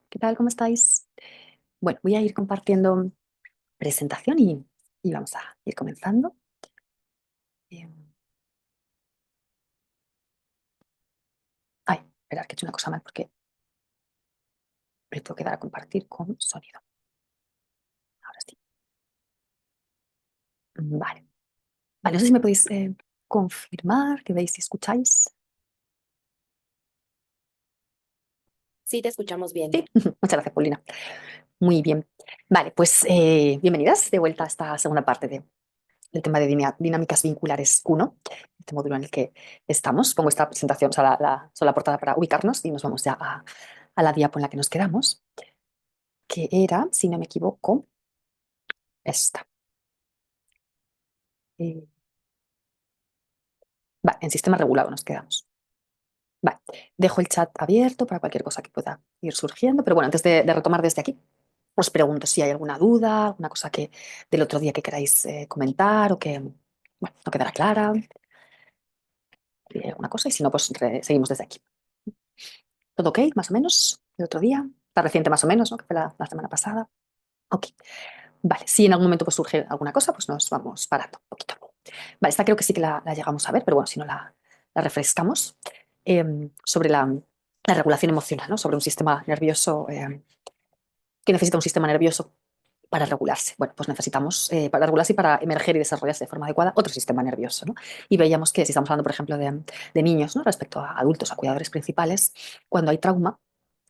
¿Qué tal? ¿Cómo estáis? Bueno, voy a ir compartiendo presentación y vamos a ir comenzando. Eh, Ay, esperad que he hecho una cosa mal porque le tengo que dar a compartir con sonido. Ahora sí. Vale. Vale, no sé si me podéis confirmar que veis y escucháis. Sí, te escuchamos bien. Sí, muchas gracias, Paulina. Muy bien. Vale, pues bienvenidas de vuelta a esta segunda parte del tema de dinámicas vinculares 1, este módulo en el que estamos. Pongo esta presentación, o sea, la portada para ubicarnos y nos vamos ya a la diapo en la que nos quedamos, que era, si no me equivoco, esta. Eh, vale, en sistema regulado nos quedamos. Vale, dejo el chat abierto para cualquier cosa que pueda ir surgiendo, pero bueno, antes de retomar desde aquí, os pregunto si hay alguna duda, alguna cosa que del otro día que queráis comentar o que, bueno, no quedará clara, si hay alguna cosa, y si no, pues seguimos desde aquí. ¿Todo ok, más o menos? El otro día, la reciente más o menos, ¿no? Que fue la semana pasada. Ok, vale, si en algún momento pues, surge alguna cosa, pues nos vamos parando un poquito. Vale, esta creo que sí que la llegamos a ver, pero bueno, si no la refrescamos. Sobre la regulación emocional, ¿no? Sobre un sistema nervioso que necesita un sistema nervioso para regularse. Bueno, pues necesitamos, para regularse y para emerger y desarrollarse de forma adecuada, otro sistema nervioso, ¿no? Y veíamos que si estamos hablando, por ejemplo, de niños, ¿no? Respecto a adultos, a cuidadores principales, cuando hay trauma,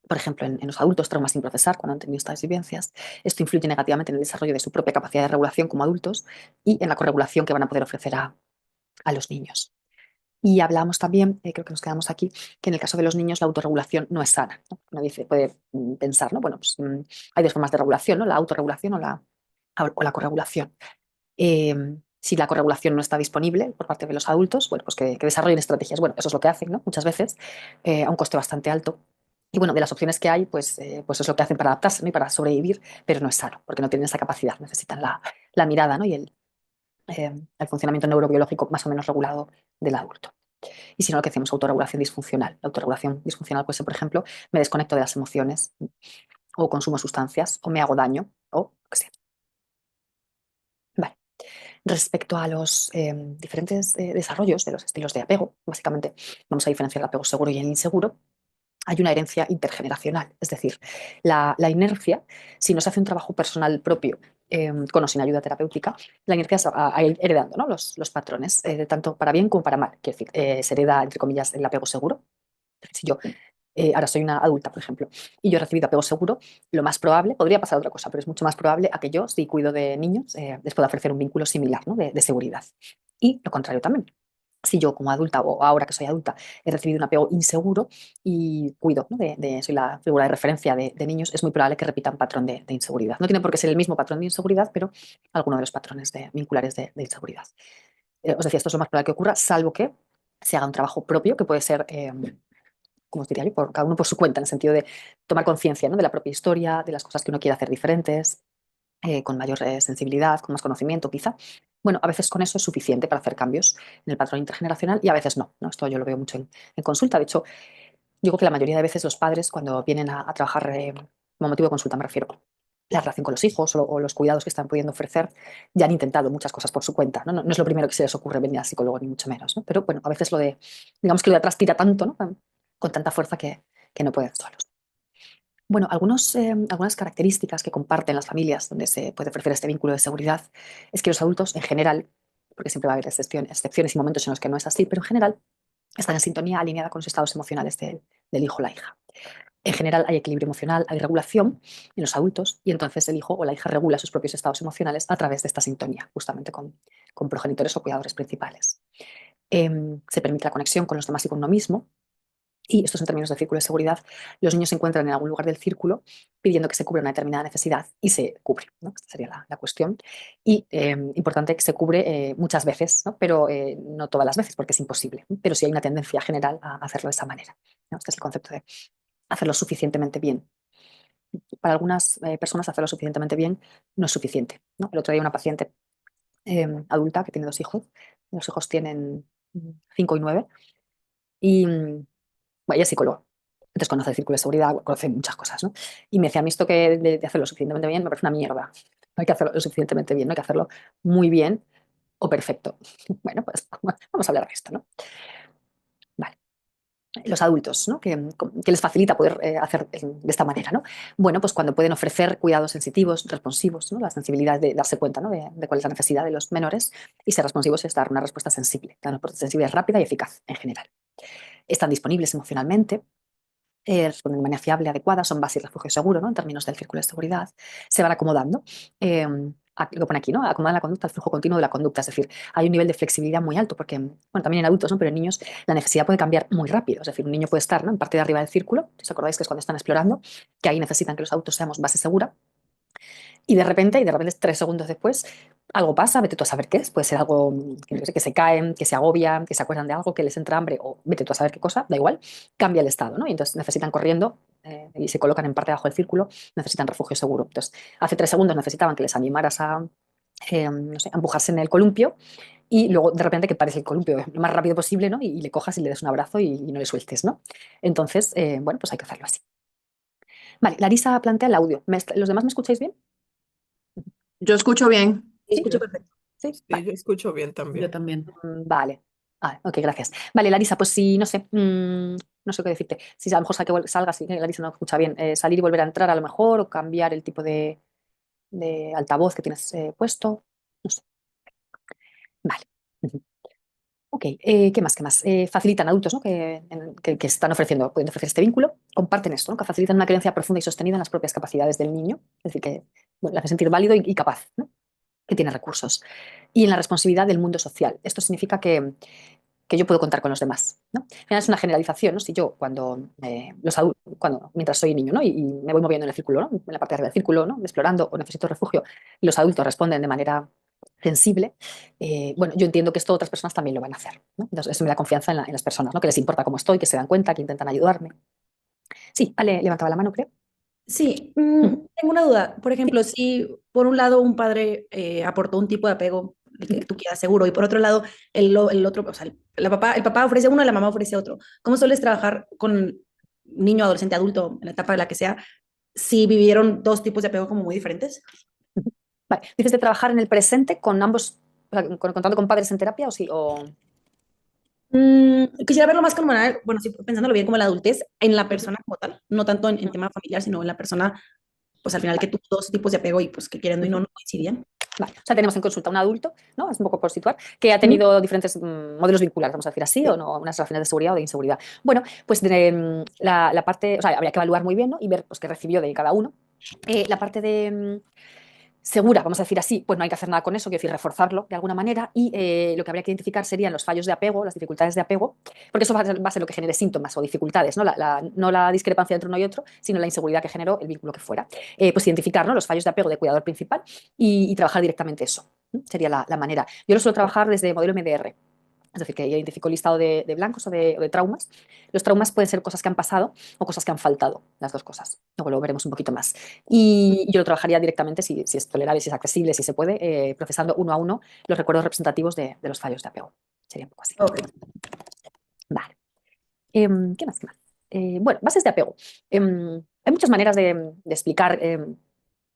por ejemplo, en los adultos, traumas sin procesar, cuando han tenido estas vivencias, esto influye negativamente en el desarrollo de su propia capacidad de regulación como adultos y en la corregulación que van a poder ofrecer a los niños. Y hablamos también, creo que nos quedamos aquí, que en el caso de los niños la autorregulación no es sana, ¿no? Uno dice, puede pensar, ¿no? Bueno, pues hay dos formas de regulación, ¿no? La autorregulación o la corregulación. Si la corregulación no está disponible por parte de los adultos, bueno, pues que desarrollen estrategias. Bueno, eso es lo que hacen, ¿no? Muchas veces, a un coste bastante alto. Y bueno, de las opciones que hay, pues es lo que hacen para adaptarse, ¿no? Y para sobrevivir, pero no es sano, porque no tienen esa capacidad, necesitan la mirada, ¿no? Y el funcionamiento neurobiológico más o menos regulado del adulto. Y si no, lo que hacemos es autorregulación disfuncional. La autorregulación disfuncional puede ser, por ejemplo, me desconecto de las emociones o consumo sustancias o me hago daño o lo que sea. Vale. Respecto a los diferentes desarrollos de los estilos de apego, básicamente vamos a diferenciar el apego seguro y el inseguro. Hay una herencia intergeneracional, es decir, la inercia, si no se hace un trabajo personal propio, con o sin ayuda terapéutica, la inercia se va a ir heredando, ¿no? Los patrones, tanto para bien como para mal. Quiero decir, se hereda, entre comillas, el apego seguro. Si yo ahora soy una adulta, por ejemplo, y yo he recibido apego seguro, lo más probable, podría pasar otra cosa, pero es mucho más probable a que yo, si cuido de niños, les pueda ofrecer un vínculo similar, ¿no? de seguridad. Y lo contrario también. Si yo como adulta o ahora que soy adulta he recibido un apego inseguro y cuido, ¿no? Soy la figura de referencia de niños, es muy probable que repita un patrón de inseguridad. No tiene por qué ser el mismo patrón de inseguridad, pero alguno de los patrones vinculares de inseguridad. Os decía, esto es lo más probable que ocurra, salvo que se haga un trabajo propio, que puede ser como os diría yo, por cada uno por su cuenta, en el sentido de tomar conciencia, ¿no? De la propia historia, de las cosas que uno quiere hacer diferentes, con mayor sensibilidad, con más conocimiento quizá. Bueno, a veces con eso es suficiente para hacer cambios en el patrón intergeneracional y a veces no, ¿no? Esto yo lo veo mucho en consulta. De hecho, digo que la mayoría de veces los padres cuando vienen a trabajar, como motivo de consulta me refiero, la relación con los hijos o los cuidados que están pudiendo ofrecer, ya han intentado muchas cosas por su cuenta. ¿No? No es lo primero que se les ocurre venir al psicólogo, ni mucho menos, ¿no? Pero bueno, a veces digamos que lo de atrás tira tanto, ¿no? Con tanta fuerza que no pueden solos. Bueno, algunas características que comparten las familias donde se puede ofrecer este vínculo de seguridad es que los adultos en general, porque siempre va a haber excepciones y momentos en los que no es así, pero en general están en sintonía alineada con los estados emocionales del hijo o la hija. En general hay equilibrio emocional, hay regulación en los adultos y entonces el hijo o la hija regula sus propios estados emocionales a través de esta sintonía, justamente con progenitores o cuidadores principales. Se permite la conexión con los demás y con uno mismo. Y estos en términos de círculo de seguridad, los niños se encuentran en algún lugar del círculo pidiendo que se cubra una determinada necesidad y se cubre, ¿no? Esta sería la cuestión. Y importante que se cubre muchas veces, ¿no? Pero no todas las veces porque es imposible. Pero sí hay una tendencia general a hacerlo de esa manera, ¿no? Este es el concepto de hacerlo suficientemente bien. Para algunas personas hacerlo suficientemente bien no es suficiente, ¿no? El otro día una paciente adulta que tiene dos hijos, los hijos tienen 5 y 9 y ella es psicóloga. Entonces conoce el círculo de seguridad, conoce muchas cosas, ¿no? Y me decía, a mí esto que de hacerlo suficientemente bien me parece una mierda. No hay que hacerlo lo suficientemente bien, no hay que hacerlo muy bien o perfecto. Bueno, pues vamos a hablar de esto, ¿no? Vale. Los adultos, ¿no? Que les facilita poder hacer de esta manera, ¿no? Bueno, pues cuando pueden ofrecer cuidados sensitivos, responsivos, ¿no? La sensibilidad de darse cuenta, ¿no? De cuál es la necesidad de los menores y ser responsivos es dar una respuesta sensible. Dar una respuesta sensible es rápida y eficaz en general. Están disponibles emocionalmente, responden de manera fiable, adecuada, son base y refugio seguro, ¿no? En términos del círculo de seguridad, se van acomodando. Lo que pone aquí, ¿no? Acomodan la conducta al flujo continuo de la conducta, es decir, hay un nivel de flexibilidad muy alto, porque, bueno, también en adultos, ¿no? Pero en niños la necesidad puede cambiar muy rápido, es decir, un niño puede estar, ¿no? En parte de arriba del círculo, si os acordáis que es cuando están explorando, que ahí necesitan que los adultos seamos base segura, y de repente 3 segundos después, algo pasa, vete tú a saber qué es. Puede ser algo que, no sé, que se caen, que se agobian, que se acuerdan de algo, que les entra hambre, o vete tú a saber qué cosa, da igual, cambia el estado, ¿no? Y entonces necesitan corriendo y se colocan en parte bajo el círculo, necesitan refugio seguro. Entonces, hace 3 segundos necesitaban que les animaras no sé, a empujarse en el columpio. Y luego de repente que pares el columpio lo más rápido posible, ¿no? Y le cojas y le des un abrazo y no le sueltes, ¿no? Entonces, bueno, pues hay que hacerlo así. Vale, Larisa plantea el audio. ¿Los demás me escucháis bien? Yo escucho bien. Sí, Escucho perfecto. sí, Sí, yo escucho bien Yo también. también. Vale. Ah, ok, gracias. Vale, Larisa, pues si, no sé, no sé qué decirte. Si a lo mejor salgas, si Larisa no escucha bien, salir y volver a entrar a lo mejor, o cambiar el tipo de altavoz que tienes puesto. No sé. Vale. Ujú. Ok, ¿qué más? ¿Qué más? Facilitan adultos, ¿no? Que están ofreciendo, pueden ofrecer este vínculo, comparten esto, ¿no? Que facilitan una creencia profunda y sostenida en las propias capacidades del niño, es decir, que bueno, le hace sentir válido y capaz, ¿no? Que tiene recursos. Y en la responsabilidad del mundo social. Esto significa que yo puedo contar con los demás, ¿no? Al final es una generalización, ¿no? Si yo mientras soy niño, ¿no? Y me voy moviendo en el círculo, ¿no? En la parte de arriba del círculo, ¿no? Explorando o necesito refugio, y los adultos responden de manera sensible, bueno, yo entiendo que esto otras personas también lo van a hacer, ¿no? Entonces, eso me da confianza en las personas, ¿no? Que les importa cómo estoy, que se dan cuenta, que intentan ayudarme. Sí, Ale levantaba la mano, creo. Sí, Ujú. tengo una duda. Por ejemplo, si por un lado un padre aportó un tipo de apego el que Ujú. tú quieras seguro y por otro lado el otro, o sea, el papá ofrece uno y la mamá ofrece otro. ¿Cómo sueles trabajar con niño, adolescente, adulto, en la etapa de la que sea, si vivieron dos tipos de apego como muy diferentes? Ujú. Vale, dices de trabajar en el presente con ambos, o sea, contando con padres en terapia o sí, o... Quisiera verlo más como, bueno, sí, pensándolo bien como la adultez en la Ujú. persona como tal, no tanto en tema familiar, sino en la persona, pues al final que Vale. tuvo dos tipos de apego y pues que queriendo y no, Ujú. no coincidían. Vale. O sea, tenemos en consulta un adulto, ¿no? Es un poco por situar, que ha Ujú. tenido diferentes modelos vinculares, vamos a decir así, o Sí. no, unas relaciones de seguridad o de inseguridad. Bueno, pues la parte, o sea, habría que evaluar muy bien, ¿no? Y ver pues, qué recibió de cada uno. La parte de segura, vamos a decir así, pues no hay que hacer nada con eso, quiero decir, reforzarlo de alguna manera y lo que habría que identificar serían los fallos de apego, las dificultades de apego, porque eso va a ser lo que genere síntomas o dificultades, ¿no? No la discrepancia entre uno y otro, sino la inseguridad que generó el vínculo que fuera. Pues identificar, ¿no? Los fallos de apego de cuidador principal y trabajar directamente eso. Sería la manera. Yo lo suelo trabajar desde modelo MDR. Es decir, que yo identifico el listado de blancos o de traumas. Los traumas pueden ser cosas que han pasado o cosas que han faltado, las dos cosas. Luego lo veremos un poquito más. Y yo lo trabajaría directamente, si es tolerable, si es accesible, si se puede, procesando uno a uno los recuerdos representativos de los fallos de apego. Sería un poco así. Ok. Vale. ¿Qué más? ¿Qué más? Bueno, bases de apego. Hay muchas maneras de explicar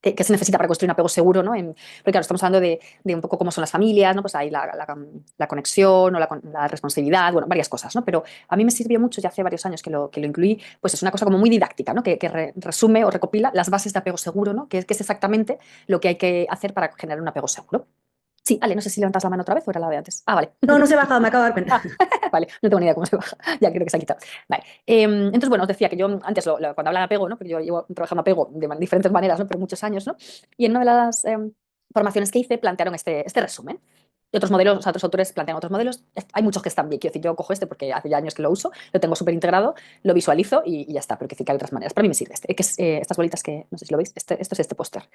qué se necesita para construir un apego seguro, ¿no? Porque claro, estamos hablando de un poco cómo son las familias, ¿no? Pues hay la conexión o la responsabilidad, bueno, varias cosas, ¿no? Pero a mí me sirvió mucho, ya hace varios años que lo incluí, pues es una cosa como muy didáctica, ¿no? Que resume o recopila las bases de apego seguro, ¿no? Que es exactamente lo que hay que hacer para generar un apego seguro. Sí, Ale, no sé si levantas la mano otra vez o era la de antes. Ah, vale. No, no se ha bajado, me acabo de dar cuenta. Ah, vale, no tengo ni idea cómo se baja. Ya creo que se ha quitado. Vale. Entonces, bueno, os decía que yo antes, cuando hablaba de apego, ¿no? Porque yo llevo trabajando apego de diferentes maneras, ¿no? Pero muchos años, ¿no? Y en una de las formaciones que hice plantearon este resumen. Y otros modelos, o sea, otros autores plantean otros modelos. Hay muchos que están bien. Quiero decir, yo cojo este porque hace ya años que lo uso, lo tengo súper integrado, lo visualizo y ya está. Pero quiero decir que hay otras maneras. Para mí me sirve este, que es estas bolitas que, no sé si lo veis, esto es este póster.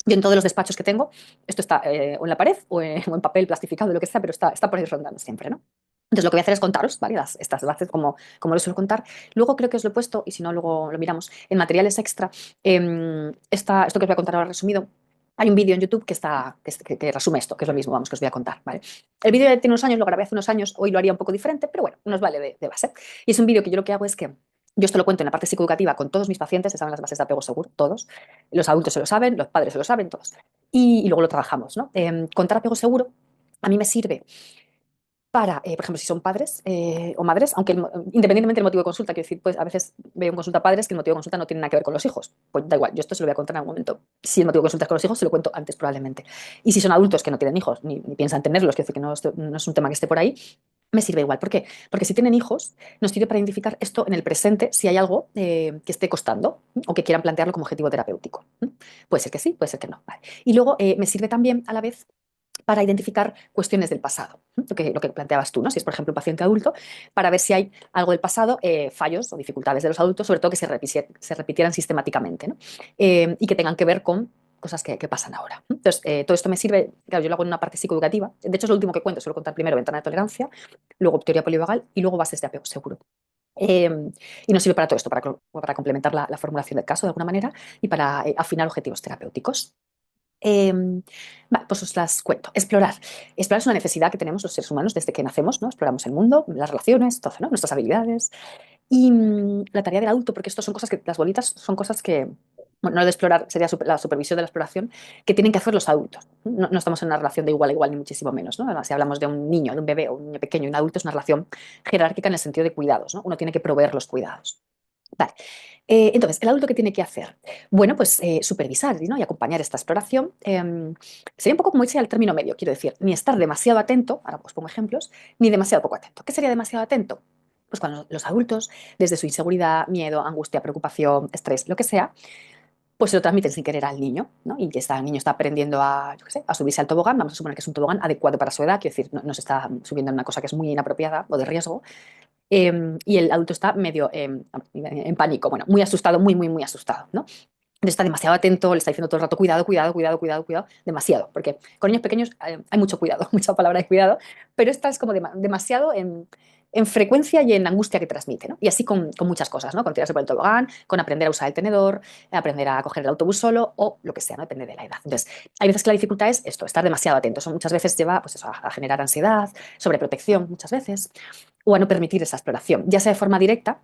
Yo en todos los despachos que tengo, esto está o en la pared o en papel plastificado, lo que sea, pero está por ahí rondando siempre, ¿no? Entonces lo que voy a hacer es contaros, ¿vale? Estas bases como lo suelo contar. Luego creo que os lo he puesto, y si no, luego lo miramos, en materiales extra. Esto que os voy a contar ahora resumido, hay un vídeo en YouTube que resume esto, que es lo mismo, vamos, que os voy a contar, ¿vale? El vídeo ya tiene unos años, lo grabé hace unos años, hoy lo haría un poco diferente, pero bueno, nos vale de base. Y es un vídeo que yo lo que hago es que Yo esto lo cuento en la parte psicoeducativa con todos mis pacientes, se saben las bases de apego seguro, todos. Los adultos se lo saben, los padres se lo saben, todos. Y luego lo trabajamos, ¿no? Contar apego seguro a mí me sirve para, por ejemplo, si son padres o madres, aunque independientemente del motivo de consulta, quiero decir, pues a veces veo en consulta padres que el motivo de consulta no tiene nada que ver con los hijos. Pues da igual, yo esto se lo voy a contar en algún momento. Si el motivo de consulta es con los hijos, se lo cuento antes probablemente. Y si son adultos que no tienen hijos, ni piensan tenerlos, quiero decir que no es un tema que esté por ahí, me sirve igual. ¿Por qué? Porque si tienen hijos, nos sirve para identificar esto en el presente, si hay algo que esté costando o que quieran plantearlo como objetivo terapéutico. Puede ser que sí, puede ser que no. Vale. Y luego me sirve también a la vez para identificar cuestiones del pasado, lo que planteabas tú, ¿no? Si es, por ejemplo, un paciente adulto, para ver si hay algo del pasado, fallos o dificultades de los adultos, sobre todo que se repitieran sistemáticamente, ¿no? Y que tengan que ver con cosas que pasan ahora. Entonces, todo esto me sirve, claro, yo lo hago en una parte psicoeducativa, de hecho es lo último que cuento, suelo contar primero ventana de tolerancia, luego teoría polivagal y luego bases de apego seguro. Y nos sirve para todo esto, para complementar la formulación del caso de alguna manera y para afinar objetivos terapéuticos. Vale, pues os las cuento. Explorar. Explorar es una necesidad que tenemos los seres humanos desde que nacemos, ¿no? Exploramos el mundo, las relaciones, todo, ¿no? Nuestras habilidades. Y la tarea del adulto, porque esto son cosas que, las bolitas son cosas que, bueno, no de explorar, sería la supervisión de la exploración, que tienen que hacer los adultos. No estamos en una relación de igual a igual, ni muchísimo menos, ¿no? Además, si hablamos de un niño, de un bebé o un niño pequeño y un adulto, es una relación jerárquica en el sentido de cuidados, ¿no? Uno tiene que proveer los cuidados. Vale. Entonces, ¿el adulto qué tiene que hacer? Bueno, pues supervisar, ¿no? Y acompañar esta exploración. Sería un poco como dice al término medio, quiero decir, ni estar demasiado atento, ahora os pongo ejemplos, ni demasiado poco atento. ¿Qué sería demasiado atento? Pues cuando los adultos, desde su inseguridad, miedo, angustia, preocupación, estrés, lo que sea, pues se lo transmiten sin querer al niño, ¿no? Y que el niño está aprendiendo a, yo qué sé, a subirse al tobogán, vamos a suponer que es un tobogán adecuado para su edad, quiero decir, no se está subiendo en una cosa que es muy inapropiada o de riesgo, y el adulto está medio en pánico, bueno, muy asustado, muy asustado, ¿no? Entonces está demasiado atento, le está diciendo todo el rato, cuidado, cuidado, cuidado, cuidado, cuidado, demasiado, porque con niños pequeños hay mucho cuidado, mucha palabra de cuidado, pero esta es como demasiado en frecuencia y en angustia que transmite, ¿no? Y así con muchas cosas, ¿no? Con tirarse por el tobogán, con aprender a usar el tenedor, aprender a coger el autobús solo o lo que sea, ¿no? Depende de la edad. Entonces, hay veces que la dificultad es esto, estar demasiado atento. Eso muchas veces lleva pues eso, a generar ansiedad, sobreprotección muchas veces, o a no permitir esa exploración, ya sea de forma directa.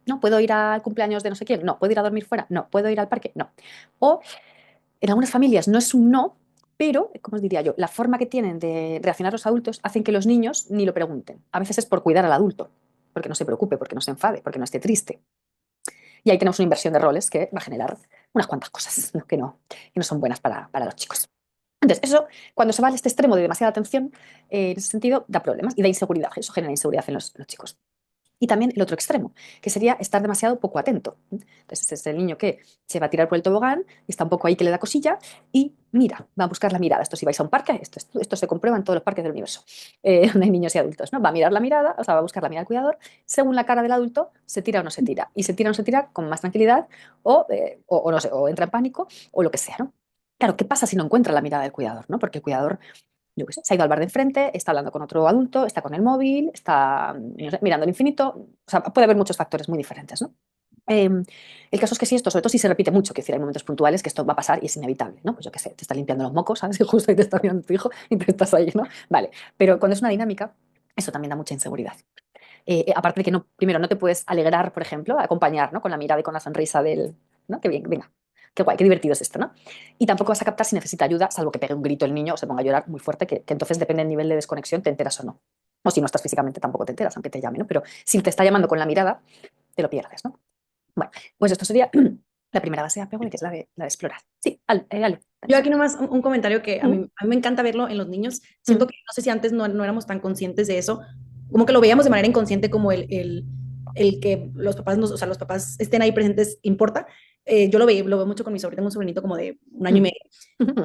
No, ¿puedo ir al cumpleaños de no sé quién? No. ¿Puedo ir a dormir fuera? No. ¿Puedo ir al parque? No. O en algunas familias no es un no, pero, como os diría yo, la forma que tienen de reaccionar los adultos hacen que los niños ni lo pregunten. A veces es por cuidar al adulto, porque no se preocupe, porque no se enfade, porque no esté triste. Y ahí tenemos una inversión de roles que va a generar unas cuantas cosas, ¿no? Que no son buenas para los chicos. Entonces, eso, cuando se va a este extremo de demasiada atención, en ese sentido, da problemas y da inseguridad. Eso genera inseguridad en los chicos. Y también el otro extremo, que sería estar demasiado poco atento. Entonces, es el niño que se va a tirar por el tobogán y está un poco ahí que le da cosilla y mira, va a buscar la mirada. Esto si vais a un parque, esto se comprueba en todos los parques del universo, donde hay niños y adultos, ¿no? Va a mirar la mirada, o sea, va a buscar la mirada del cuidador, según la cara del adulto, se tira o no se tira. Y se tira o no se tira con más tranquilidad o no sé, o entra en pánico o lo que sea, ¿no? Claro, ¿qué pasa si no encuentra la mirada del cuidador, ¿no? Porque el cuidador yo qué sé, se ha ido al bar de enfrente, está hablando con otro adulto, está con el móvil, está no sé, mirando el infinito. O sea, puede haber muchos factores muy diferentes, ¿no? El caso es que si esto, sobre todo si se repite mucho, que decir, hay momentos puntuales que esto va a pasar y es inevitable, ¿no? Pues yo qué sé, te está limpiando los mocos, ¿sabes? Que justo ahí te está mirando tu hijo y te estás ahí, ¿no? Vale, pero cuando es una dinámica, eso también da mucha inseguridad. Aparte de que no, primero no te puedes alegrar, por ejemplo, acompañar, ¿no? Con la mirada y con la sonrisa del, ¿no? Qué bien, venga, qué guay, qué divertido es esto, ¿no? Y tampoco vas a captar si necesita ayuda, salvo que pegue un grito el niño o se ponga a llorar muy fuerte, que entonces depende del nivel de desconexión, te enteras o no. O si no estás físicamente tampoco te enteras, aunque te llame, ¿no? Pero si te está llamando con la mirada, te lo pierdes, ¿no? Bueno, pues esto sería la primera base de apego, que es la de explorar. Sí, Ale. Yo aquí nomás un comentario que a mí me encanta verlo en los niños. Siento que no sé si antes no éramos tan conscientes de eso, como que lo veíamos de manera inconsciente como el que los papás, o sea, los papás estén ahí presentes importa. Yo lo veo mucho con mi sobrino, tengo un sobrinito como de un año y medio.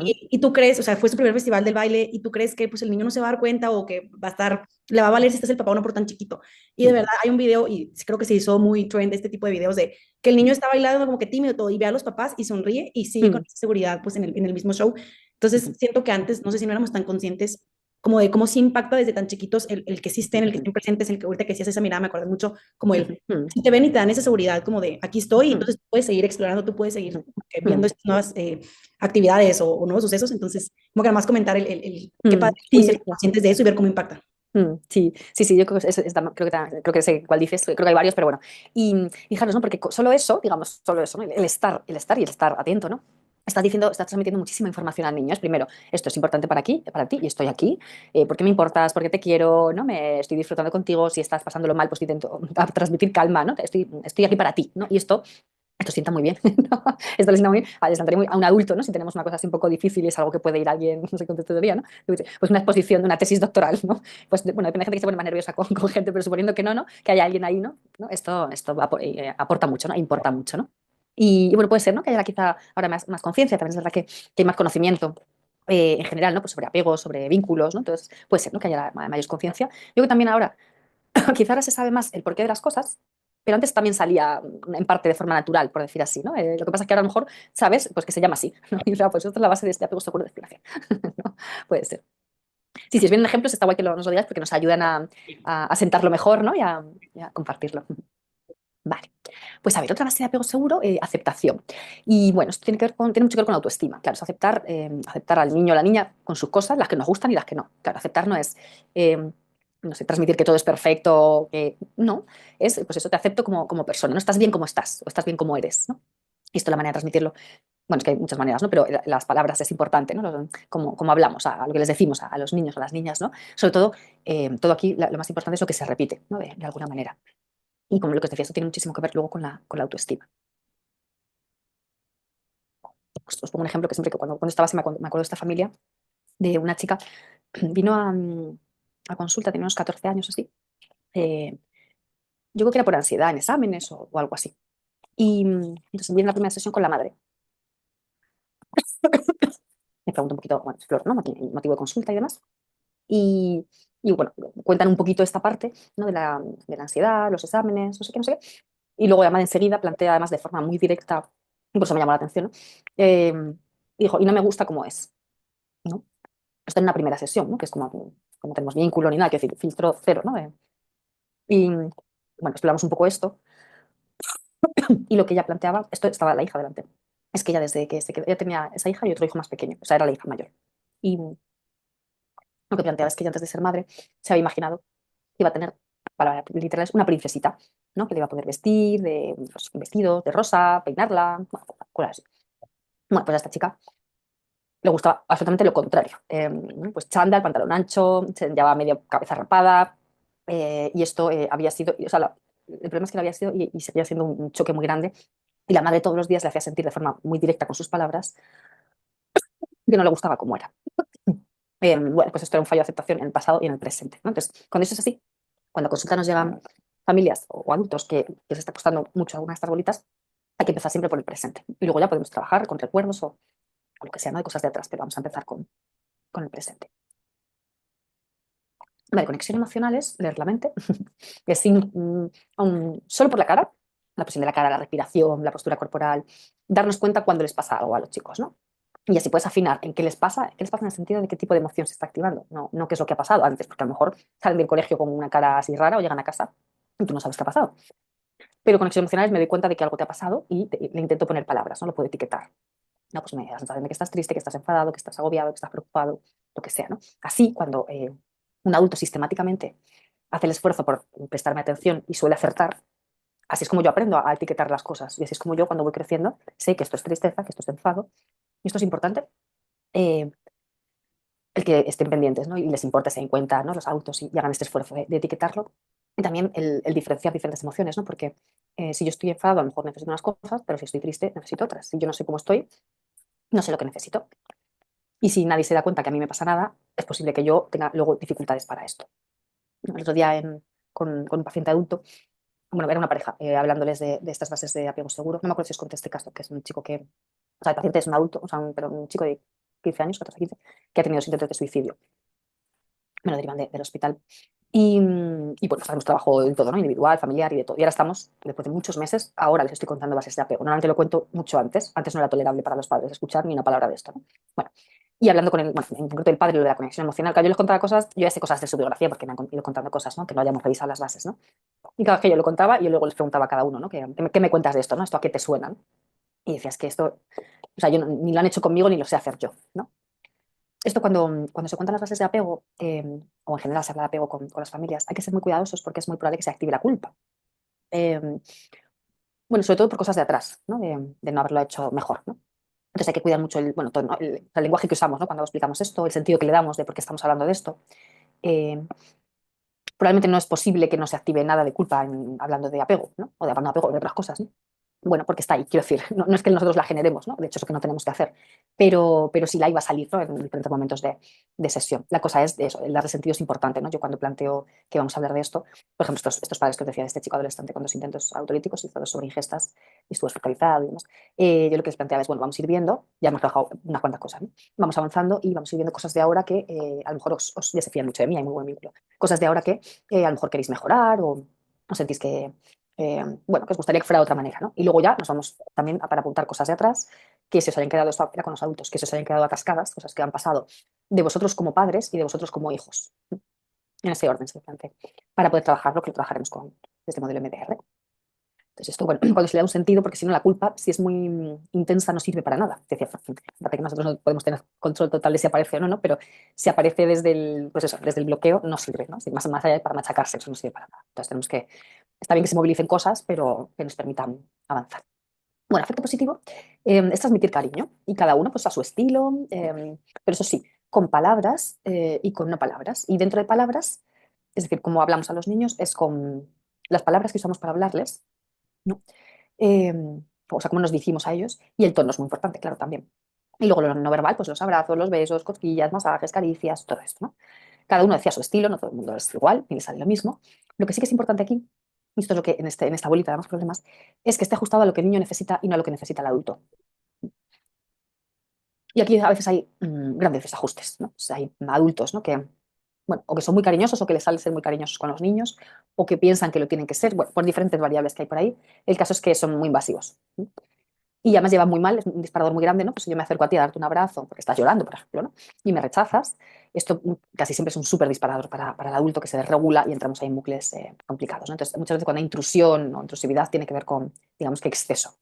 Y tú crees, o sea, fue su primer festival del baile y tú crees que pues el niño no se va a dar cuenta o que va a estar, le va a valer si estás el papá o no por tan chiquito. Y de verdad hay un video, y creo que se hizo muy trend este tipo de videos de que el niño está bailando como que tímido todo y ve a los papás y sonríe y sigue con esa seguridad pues en el mismo show. Entonces siento que antes, no sé si no éramos tan conscientes como de cómo sí impacta desde tan chiquitos el que sí estén, el que estén presentes, el que ahorita que hacías esa mirada, me acuerdo mucho como el, si te ven y te dan esa seguridad como de aquí estoy, y entonces tú puedes seguir explorando, tú puedes seguir viendo estas nuevas actividades o nuevos sucesos, entonces como que además comentar qué padre Sí, ser conscientes de eso y ver cómo impacta. Sí, sí, sí, yo creo que, creo que sé cuál dices, creo que hay varios, pero bueno. Y fijaros, ¿no? Porque solo eso, digamos, solo eso, ¿no? El estar atento, ¿no? Estás diciendo, estás transmitiendo muchísima información al niño. Es primero, esto es importante para ti, y estoy aquí. ¿Por qué me importas? ¿Por qué te quiero? ¿No? Me estoy disfrutando contigo. Si estás pasándolo mal, pues intento transmitir calma, ¿no? Estoy aquí para ti, ¿no? Y esto sienta muy bien, ¿no? Esto le sienta muy bien, le sentaría muy a un adulto, ¿no? Si tenemos una cosa así un poco difícil y es algo que puede ir alguien, no sé qué teoría, ¿no? Pues una exposición de una tesis doctoral, ¿no? Pues bueno, depende de gente que se pone más nerviosa con gente, pero suponiendo que no, ¿no? Que haya alguien ahí, ¿no? ¿No? Esto aporta mucho, ¿no? Importa mucho, ¿no? Y bueno, puede ser, ¿no? Que haya quizá ahora más conciencia, también es verdad que hay más conocimiento. En general, ¿no? Pues sobre apegos, sobre vínculos, ¿no? Entonces, puede ser, ¿no? Que haya mayor conciencia. Yo creo que también ahora quizá ahora se sabe más el porqué de las cosas, pero antes también salía en parte de forma natural, por decir así, ¿no? Lo que pasa es que ahora a lo mejor sabes pues que se llama así, ¿no? Y pues esto es la base de este apego seguro de explicación, ¿no? Puede ser. Sí, si os vienen ejemplos, está guay que nos lo digáis porque nos ayudan a sentarlo mejor, ¿no? Y a compartirlo. Vale. Pues a ver, otra base de apego seguro, aceptación. Y bueno, esto tiene mucho que ver con autoestima. Claro, es aceptar al niño o la niña con sus cosas, las que nos gustan y las que no. Claro, aceptar no es, no sé, transmitir que todo es perfecto, que no. Es, pues eso, te acepto como persona. No estás bien como estás, o estás bien como eres, ¿no? Y esto es la manera de transmitirlo. Bueno, es que hay muchas maneras, ¿no? Pero las palabras es importante, ¿no? Como hablamos, a lo que les decimos a los niños, a las niñas, ¿no? Sobre todo, todo aquí lo más importante es lo que se repite, ¿no? De alguna manera. Y como lo que os decía, esto tiene muchísimo que ver luego con la autoestima. Os pongo un ejemplo que siempre que cuando estaba así me acuerdo de esta familia, de una chica, vino a consulta, tenía unos 14 años así. eh, yo creo que era por ansiedad en exámenes o algo así. Y entonces viene la primera sesión con la madre. Me pregunto un poquito, bueno, exploro, ¿no? Motivo de consulta y demás. Y, y bueno, cuentan un poquito esta parte, ¿no? De la ansiedad, los exámenes, no sé qué, no sé qué. Y luego además enseguida plantea además de forma muy directa, y por eso me llamó la atención, ¿no? Y dijo, y no me gusta cómo es, ¿no? Esto en una primera sesión, ¿no? Que es como tenemos vínculo ni nada, que decir, filtro cero, ¿no? Y bueno, exploramos un poco esto y lo que ella planteaba, esto estaba la hija delante, es que ella desde que ella tenía esa hija y otro hijo más pequeño, o sea, era la hija mayor. Y lo que planteaba es que ella antes de ser madre se había imaginado que iba a tener, para literal, una princesita, ¿no? Que le iba a poder vestir de pues, vestidos de rosa, peinarla, bueno, cosas así. Bueno, pues a esta chica le gustaba absolutamente lo contrario. Pues chándal, pantalón ancho, se llevaba medio cabeza rapada, y esto había sido, o sea, el problema es que lo había sido y seguía siendo un choque muy grande. Y la madre todos los días le hacía sentir de forma muy directa con sus palabras que no le gustaba como era. Bueno, pues esto era un fallo de aceptación en el pasado y en el presente, ¿no? Entonces, cuando eso es así, cuando a consulta nos llegan familias o adultos que les está costando mucho alguna de estas bolitas, hay que empezar siempre por el presente. Y luego ya podemos trabajar con recuerdos o lo que sea, ¿no? De cosas de atrás, pero vamos a empezar con el presente. Vale, conexión emocional es leer la mente, es solo por la cara, la posición de la cara, la respiración, la postura corporal, darnos cuenta cuando les pasa algo a los chicos, ¿no? Y así puedes afinar en qué les pasa en el sentido de qué tipo de emoción se está activando, no qué es lo que ha pasado antes, porque a lo mejor salen del colegio con una cara así rara o llegan a casa y tú no sabes qué ha pasado. Pero conexión emocional es me doy cuenta de que algo te ha pasado y le intento poner palabras, ¿no? Lo puedo etiquetar. No, pues me da la sensación de que estás triste, que estás enfadado, que estás agobiado, que estás preocupado, lo que sea, ¿no? Así, cuando un adulto sistemáticamente hace el esfuerzo por prestarme atención y suele acertar, así es como yo aprendo a etiquetar las cosas. Y así es como yo, cuando voy creciendo, sé que esto es tristeza, que esto es enfado. Y esto es importante, eh, el que estén pendientes, ¿no? Y les importe, se den cuenta, ¿no? Los adultos y hagan este esfuerzo de etiquetarlo. Y también el diferenciar diferentes emociones, ¿no? Porque si yo estoy enfadado, a lo mejor necesito unas cosas, pero si estoy triste, necesito otras. Si yo no sé cómo estoy, no sé lo que necesito. Y si nadie se da cuenta que a mí me pasa nada, es posible que yo tenga luego dificultades para esto. El otro día con un paciente adulto, bueno, era una pareja, hablándoles de estas bases de apego seguro. No me acuerdo si os conté este caso, que es un chico que, o sea, el paciente es un adulto, o sea, pero un chico de 15 años, 14, 15, que ha tenido intentos de suicidio. Me lo derivan del hospital. Y bueno, hacemos trabajo de todo, ¿no? Individual, familiar y de todo. Y ahora estamos, después de muchos meses, ahora les estoy contando bases de apego. Normalmente lo cuento mucho antes. Antes no era tolerable para los padres escuchar ni una palabra de esto, ¿no? Bueno, y hablando con el, bueno, en concreto el padre, lo de la conexión emocional, claro, yo les contaba cosas, yo ya sé cosas de su biografía porque me han ido contando cosas, ¿no? Que no hayamos revisado las bases, ¿no? Y cada vez que yo lo contaba, yo luego les preguntaba a cada uno, ¿no? ¿Qué me cuentas de esto, ¿no? ¿Esto a qué te suena? ¿No? Y decías que esto, o sea, yo ni lo han hecho conmigo ni lo sé hacer yo, ¿no? Esto cuando se cuentan las bases de apego, o en general se habla de apego con las familias, hay que ser muy cuidadosos porque es muy probable que se active la culpa. Eh, bueno, sobre todo por cosas de atrás, ¿no? De no haberlo hecho mejor, ¿no? Entonces hay que cuidar mucho bueno, todo, ¿no? El lenguaje que usamos, ¿no? Cuando explicamos esto, el sentido que le damos de por qué estamos hablando de esto. Eh, Probablemente no es posible que no se active nada de culpa hablando de apego, ¿no? O de apego o de otras cosas, ¿no? Bueno, porque está ahí, quiero decir, no es que nosotros la generemos, ¿no? De hecho, es lo que no tenemos que hacer, pero sí la iba a salir, ¿no? En diferentes momentos de sesión. La cosa es de eso, el darle sentido es importante, ¿no? Yo cuando planteo que vamos a hablar de esto, por ejemplo, estos padres que os decía de este chico adolescente con 2 intentos autolíticos y todo sobre ingestas y estuvo hospitalizado y demás, yo lo que les planteaba es, bueno, vamos a ir viendo, ya hemos trabajado unas cuantas cosas, ¿no? Vamos avanzando y vamos a ir viendo cosas de ahora que a lo mejor ya se fían mucho de mí, hay muy buen vínculo, cosas de ahora que a lo mejor queréis mejorar o sentís que bueno, que os gustaría que fuera de otra manera, ¿no? Y luego ya nos vamos también para apuntar cosas de atrás que se os hayan quedado, esto era con los adultos, que se os hayan quedado atascadas, cosas que han pasado de vosotros como padres y de vosotros como hijos. En ese orden se plantea, para poder trabajarlo, que lo trabajaremos desde el modelo MDR. Entonces, esto, bueno, cuando se le da un sentido, porque si no, la culpa, si es muy intensa, no sirve para nada. Decía, fíjate que nosotros no podemos tener control total de si aparece o no, ¿no? Pero si aparece desde el, pues eso, desde el bloqueo, no sirve, ¿no? Más allá de para machacarse, eso no sirve para nada. Entonces, tenemos que, está bien que se movilicen cosas, pero que nos permitan avanzar. Bueno, afecto positivo es transmitir cariño y cada uno pues a su estilo, pero eso sí, con palabras y con no palabras. Y dentro de palabras, es decir, como hablamos a los niños, es con las palabras que usamos para hablarles, ¿no? Eh, o sea, cómo nos dirigimos a ellos y el tono es muy importante, claro, también. Y luego lo no verbal, pues los abrazos, los besos, cosquillas, masajes, caricias, todo esto, ¿no? Cada uno decía su estilo, no todo el mundo es igual, ni le sale lo mismo. Lo que sí que es importante aquí, y esto es lo que en esta bolita de más problemas, es que esté ajustado a lo que el niño necesita y no a lo que necesita el adulto. Y aquí a veces hay grandes desajustes, ¿no? O sea, hay adultos, ¿no? Que, bueno, o que son muy cariñosos o que les sale ser muy cariñosos con los niños o que piensan que lo tienen que ser, bueno, por diferentes variables que hay por ahí. El caso es que son muy invasivos. Y ya me lleva muy mal, es un disparador muy grande, ¿no? Pues si yo me acerco a ti a darte un abrazo, porque estás llorando, por ejemplo, ¿no? Y me rechazas, esto casi siempre es un súper disparador para el adulto que se desregula y entramos ahí en bucles complicados, ¿no? Entonces, muchas veces cuando hay intrusión o intrusividad tiene que ver con, digamos que exceso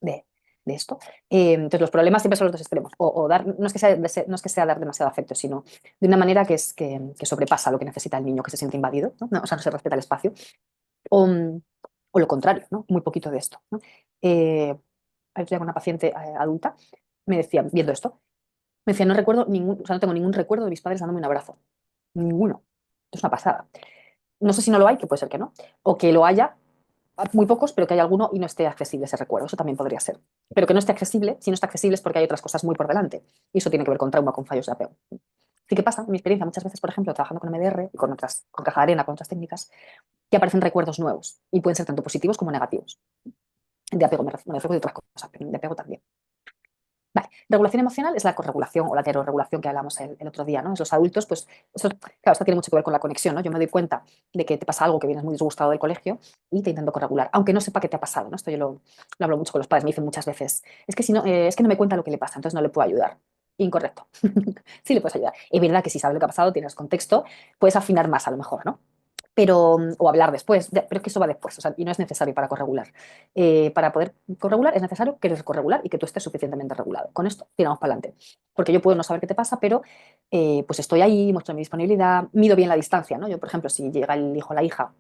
de, de esto. Entonces, los problemas siempre son los dos extremos. O dar, no es que sea, no es que sea dar demasiado afecto, sino de una manera que sobrepasa lo que necesita el niño, que se siente invadido, ¿no? O sea, no se respeta el espacio. O, o lo contrario, ¿no? Muy poquito de esto, ¿no? Ayer con una paciente adulta, me decía, viendo esto, me decía, no recuerdo ningún, o sea, no tengo ningún recuerdo de mis padres dándome un abrazo. Ninguno. Es una pasada. No sé si no lo hay, que puede ser que no, o que lo haya, muy pocos, pero que haya alguno y no esté accesible ese recuerdo. Eso también podría ser. Pero que no esté accesible, si no está accesible es porque hay otras cosas muy por delante. Y eso tiene que ver con trauma, con fallos de apego. Sí que pasa, en mi experiencia, muchas veces, por ejemplo, trabajando con MDR y con otras, con caja de arena, con otras técnicas, que aparecen recuerdos nuevos y pueden ser tanto positivos como negativos. De apego me refiero de otras cosas, pero de apego también. Vale. Regulación emocional es la corregulación o la heterorregulación que hablamos el otro día, ¿no? Es los adultos, pues, eso, claro, esto tiene mucho que ver con la conexión, ¿no? Yo me doy cuenta de que te pasa algo que vienes muy disgustado del colegio y te intento corregular, aunque no sepa qué te ha pasado, ¿no? Esto yo lo hablo mucho con los padres, me dicen muchas veces, es que si no, es que no me cuenta lo que le pasa, entonces no le puedo ayudar. Incorrecto. Sí le puedes ayudar. Es verdad que si sabes lo que ha pasado, tienes contexto, puedes afinar más a lo mejor, ¿no? Pero, o hablar después, pero es que eso va después, o sea, y no es necesario para corregular. Para poder corregular es necesario que eres corregular y que tú estés suficientemente regulado. Con esto tiramos para adelante. Porque yo puedo no saber qué te pasa, pero pues estoy ahí, muestro mi disponibilidad, mido bien la distancia, ¿no? Yo, por ejemplo, si llega el hijo o la hija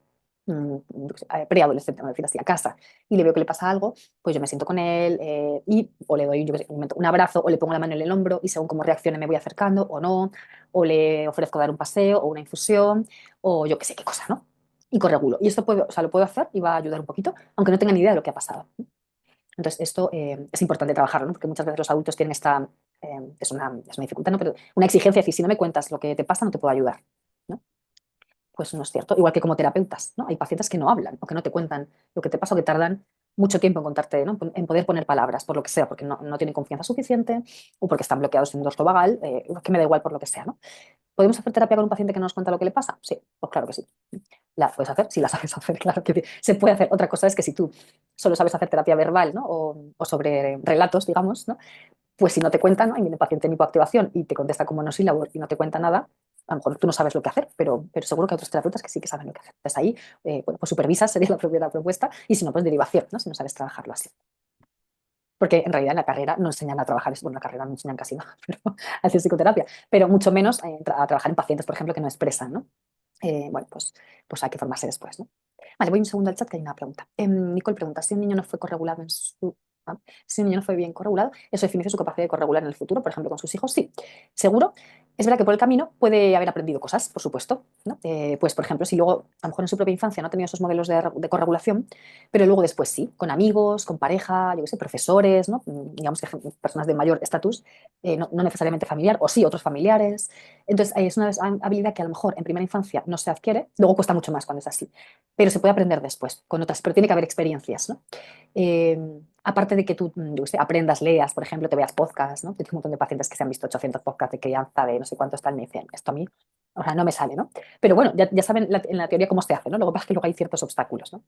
preadolescente, me decir así, a casa y le veo que le pasa algo, pues yo me siento con él y o le doy un abrazo o le pongo la mano en el hombro y según cómo reaccione me voy acercando o no, o le ofrezco dar un paseo o una infusión o yo qué sé qué cosa, ¿no? Y corregulo. Y esto puedo, o sea, lo puedo hacer y va a ayudar un poquito, aunque no tenga ni idea de lo que ha pasado. Entonces, esto es importante trabajarlo, ¿no? Porque muchas veces los adultos tienen esta, es una dificultad, ¿no? Pero una exigencia, es decir, si no me cuentas lo que te pasa, no te puedo ayudar, ¿no? Pues no es cierto. Igual que como terapeutas, ¿no? Hay pacientes que no hablan o que no te cuentan lo que te pasa o que tardan mucho tiempo en contarte, ¿no? En poder poner palabras, por lo que sea, porque no tienen confianza suficiente o porque están bloqueados en un dorso vagal, que me da igual por lo que sea, ¿no? ¿Podemos hacer terapia con un paciente que no nos cuenta lo que le pasa? Sí, pues claro que sí. ¿La puedes hacer? Sí, la sabes hacer, claro que sí. Se puede hacer. Otra cosa es que si tú solo sabes hacer terapia verbal, ¿no? O sobre relatos, digamos, ¿no? Pues si no te cuentan, ¿no? Y viene el paciente en hipoactivación y te contesta con monosílabos y no te cuenta nada, a lo mejor tú no sabes lo que hacer, pero seguro que hay otros terapeutas que sí que saben lo que hacer. Entonces ahí, bueno, pues supervisas sería la propia propuesta y si no, pues derivación, ¿no? Si no sabes trabajarlo así. porque en realidad en la carrera no enseñan a trabajar, bueno, en la carrera no enseñan casi nada, pero a hacer psicoterapia, pero mucho menos a trabajar en pacientes, por ejemplo, que no expresan, ¿no? Bueno, pues hay que formarse después, ¿no? Vale, voy un segundo al chat que hay una pregunta. Nicole pregunta, si un niño no fue corregulado en su... si un niño no fue bien corregulado, ¿eso define su capacidad de corregular en el futuro, por ejemplo, con sus hijos? Sí, seguro. Es verdad que por el camino puede haber aprendido cosas, por supuesto, ¿no? Pues, por ejemplo, si luego, a lo mejor en su propia infancia no ha tenido esos modelos de corregulación, pero luego después sí, con amigos, con pareja, yo qué sé, profesores, ¿no? Digamos que personas de mayor estatus, no necesariamente familiar, o sí, otros familiares. Entonces, es una habilidad que a lo mejor en primera infancia no se adquiere, luego cuesta mucho más cuando es así, pero se puede aprender después, con otras, pero tiene que haber experiencias, ¿no? Eh, Aparte de que tú, yo qué sé, aprendas, leas, por ejemplo, te veas podcasts, ¿no? Tengo un montón de pacientes que se han visto 800 podcasts de crianza de no sé cuánto están y me dicen, esto a mí, o sea, no me sale, ¿no? Pero bueno, ya saben en la teoría cómo se hace, ¿no? Lo que pasa es que luego hay ciertos obstáculos, ¿no?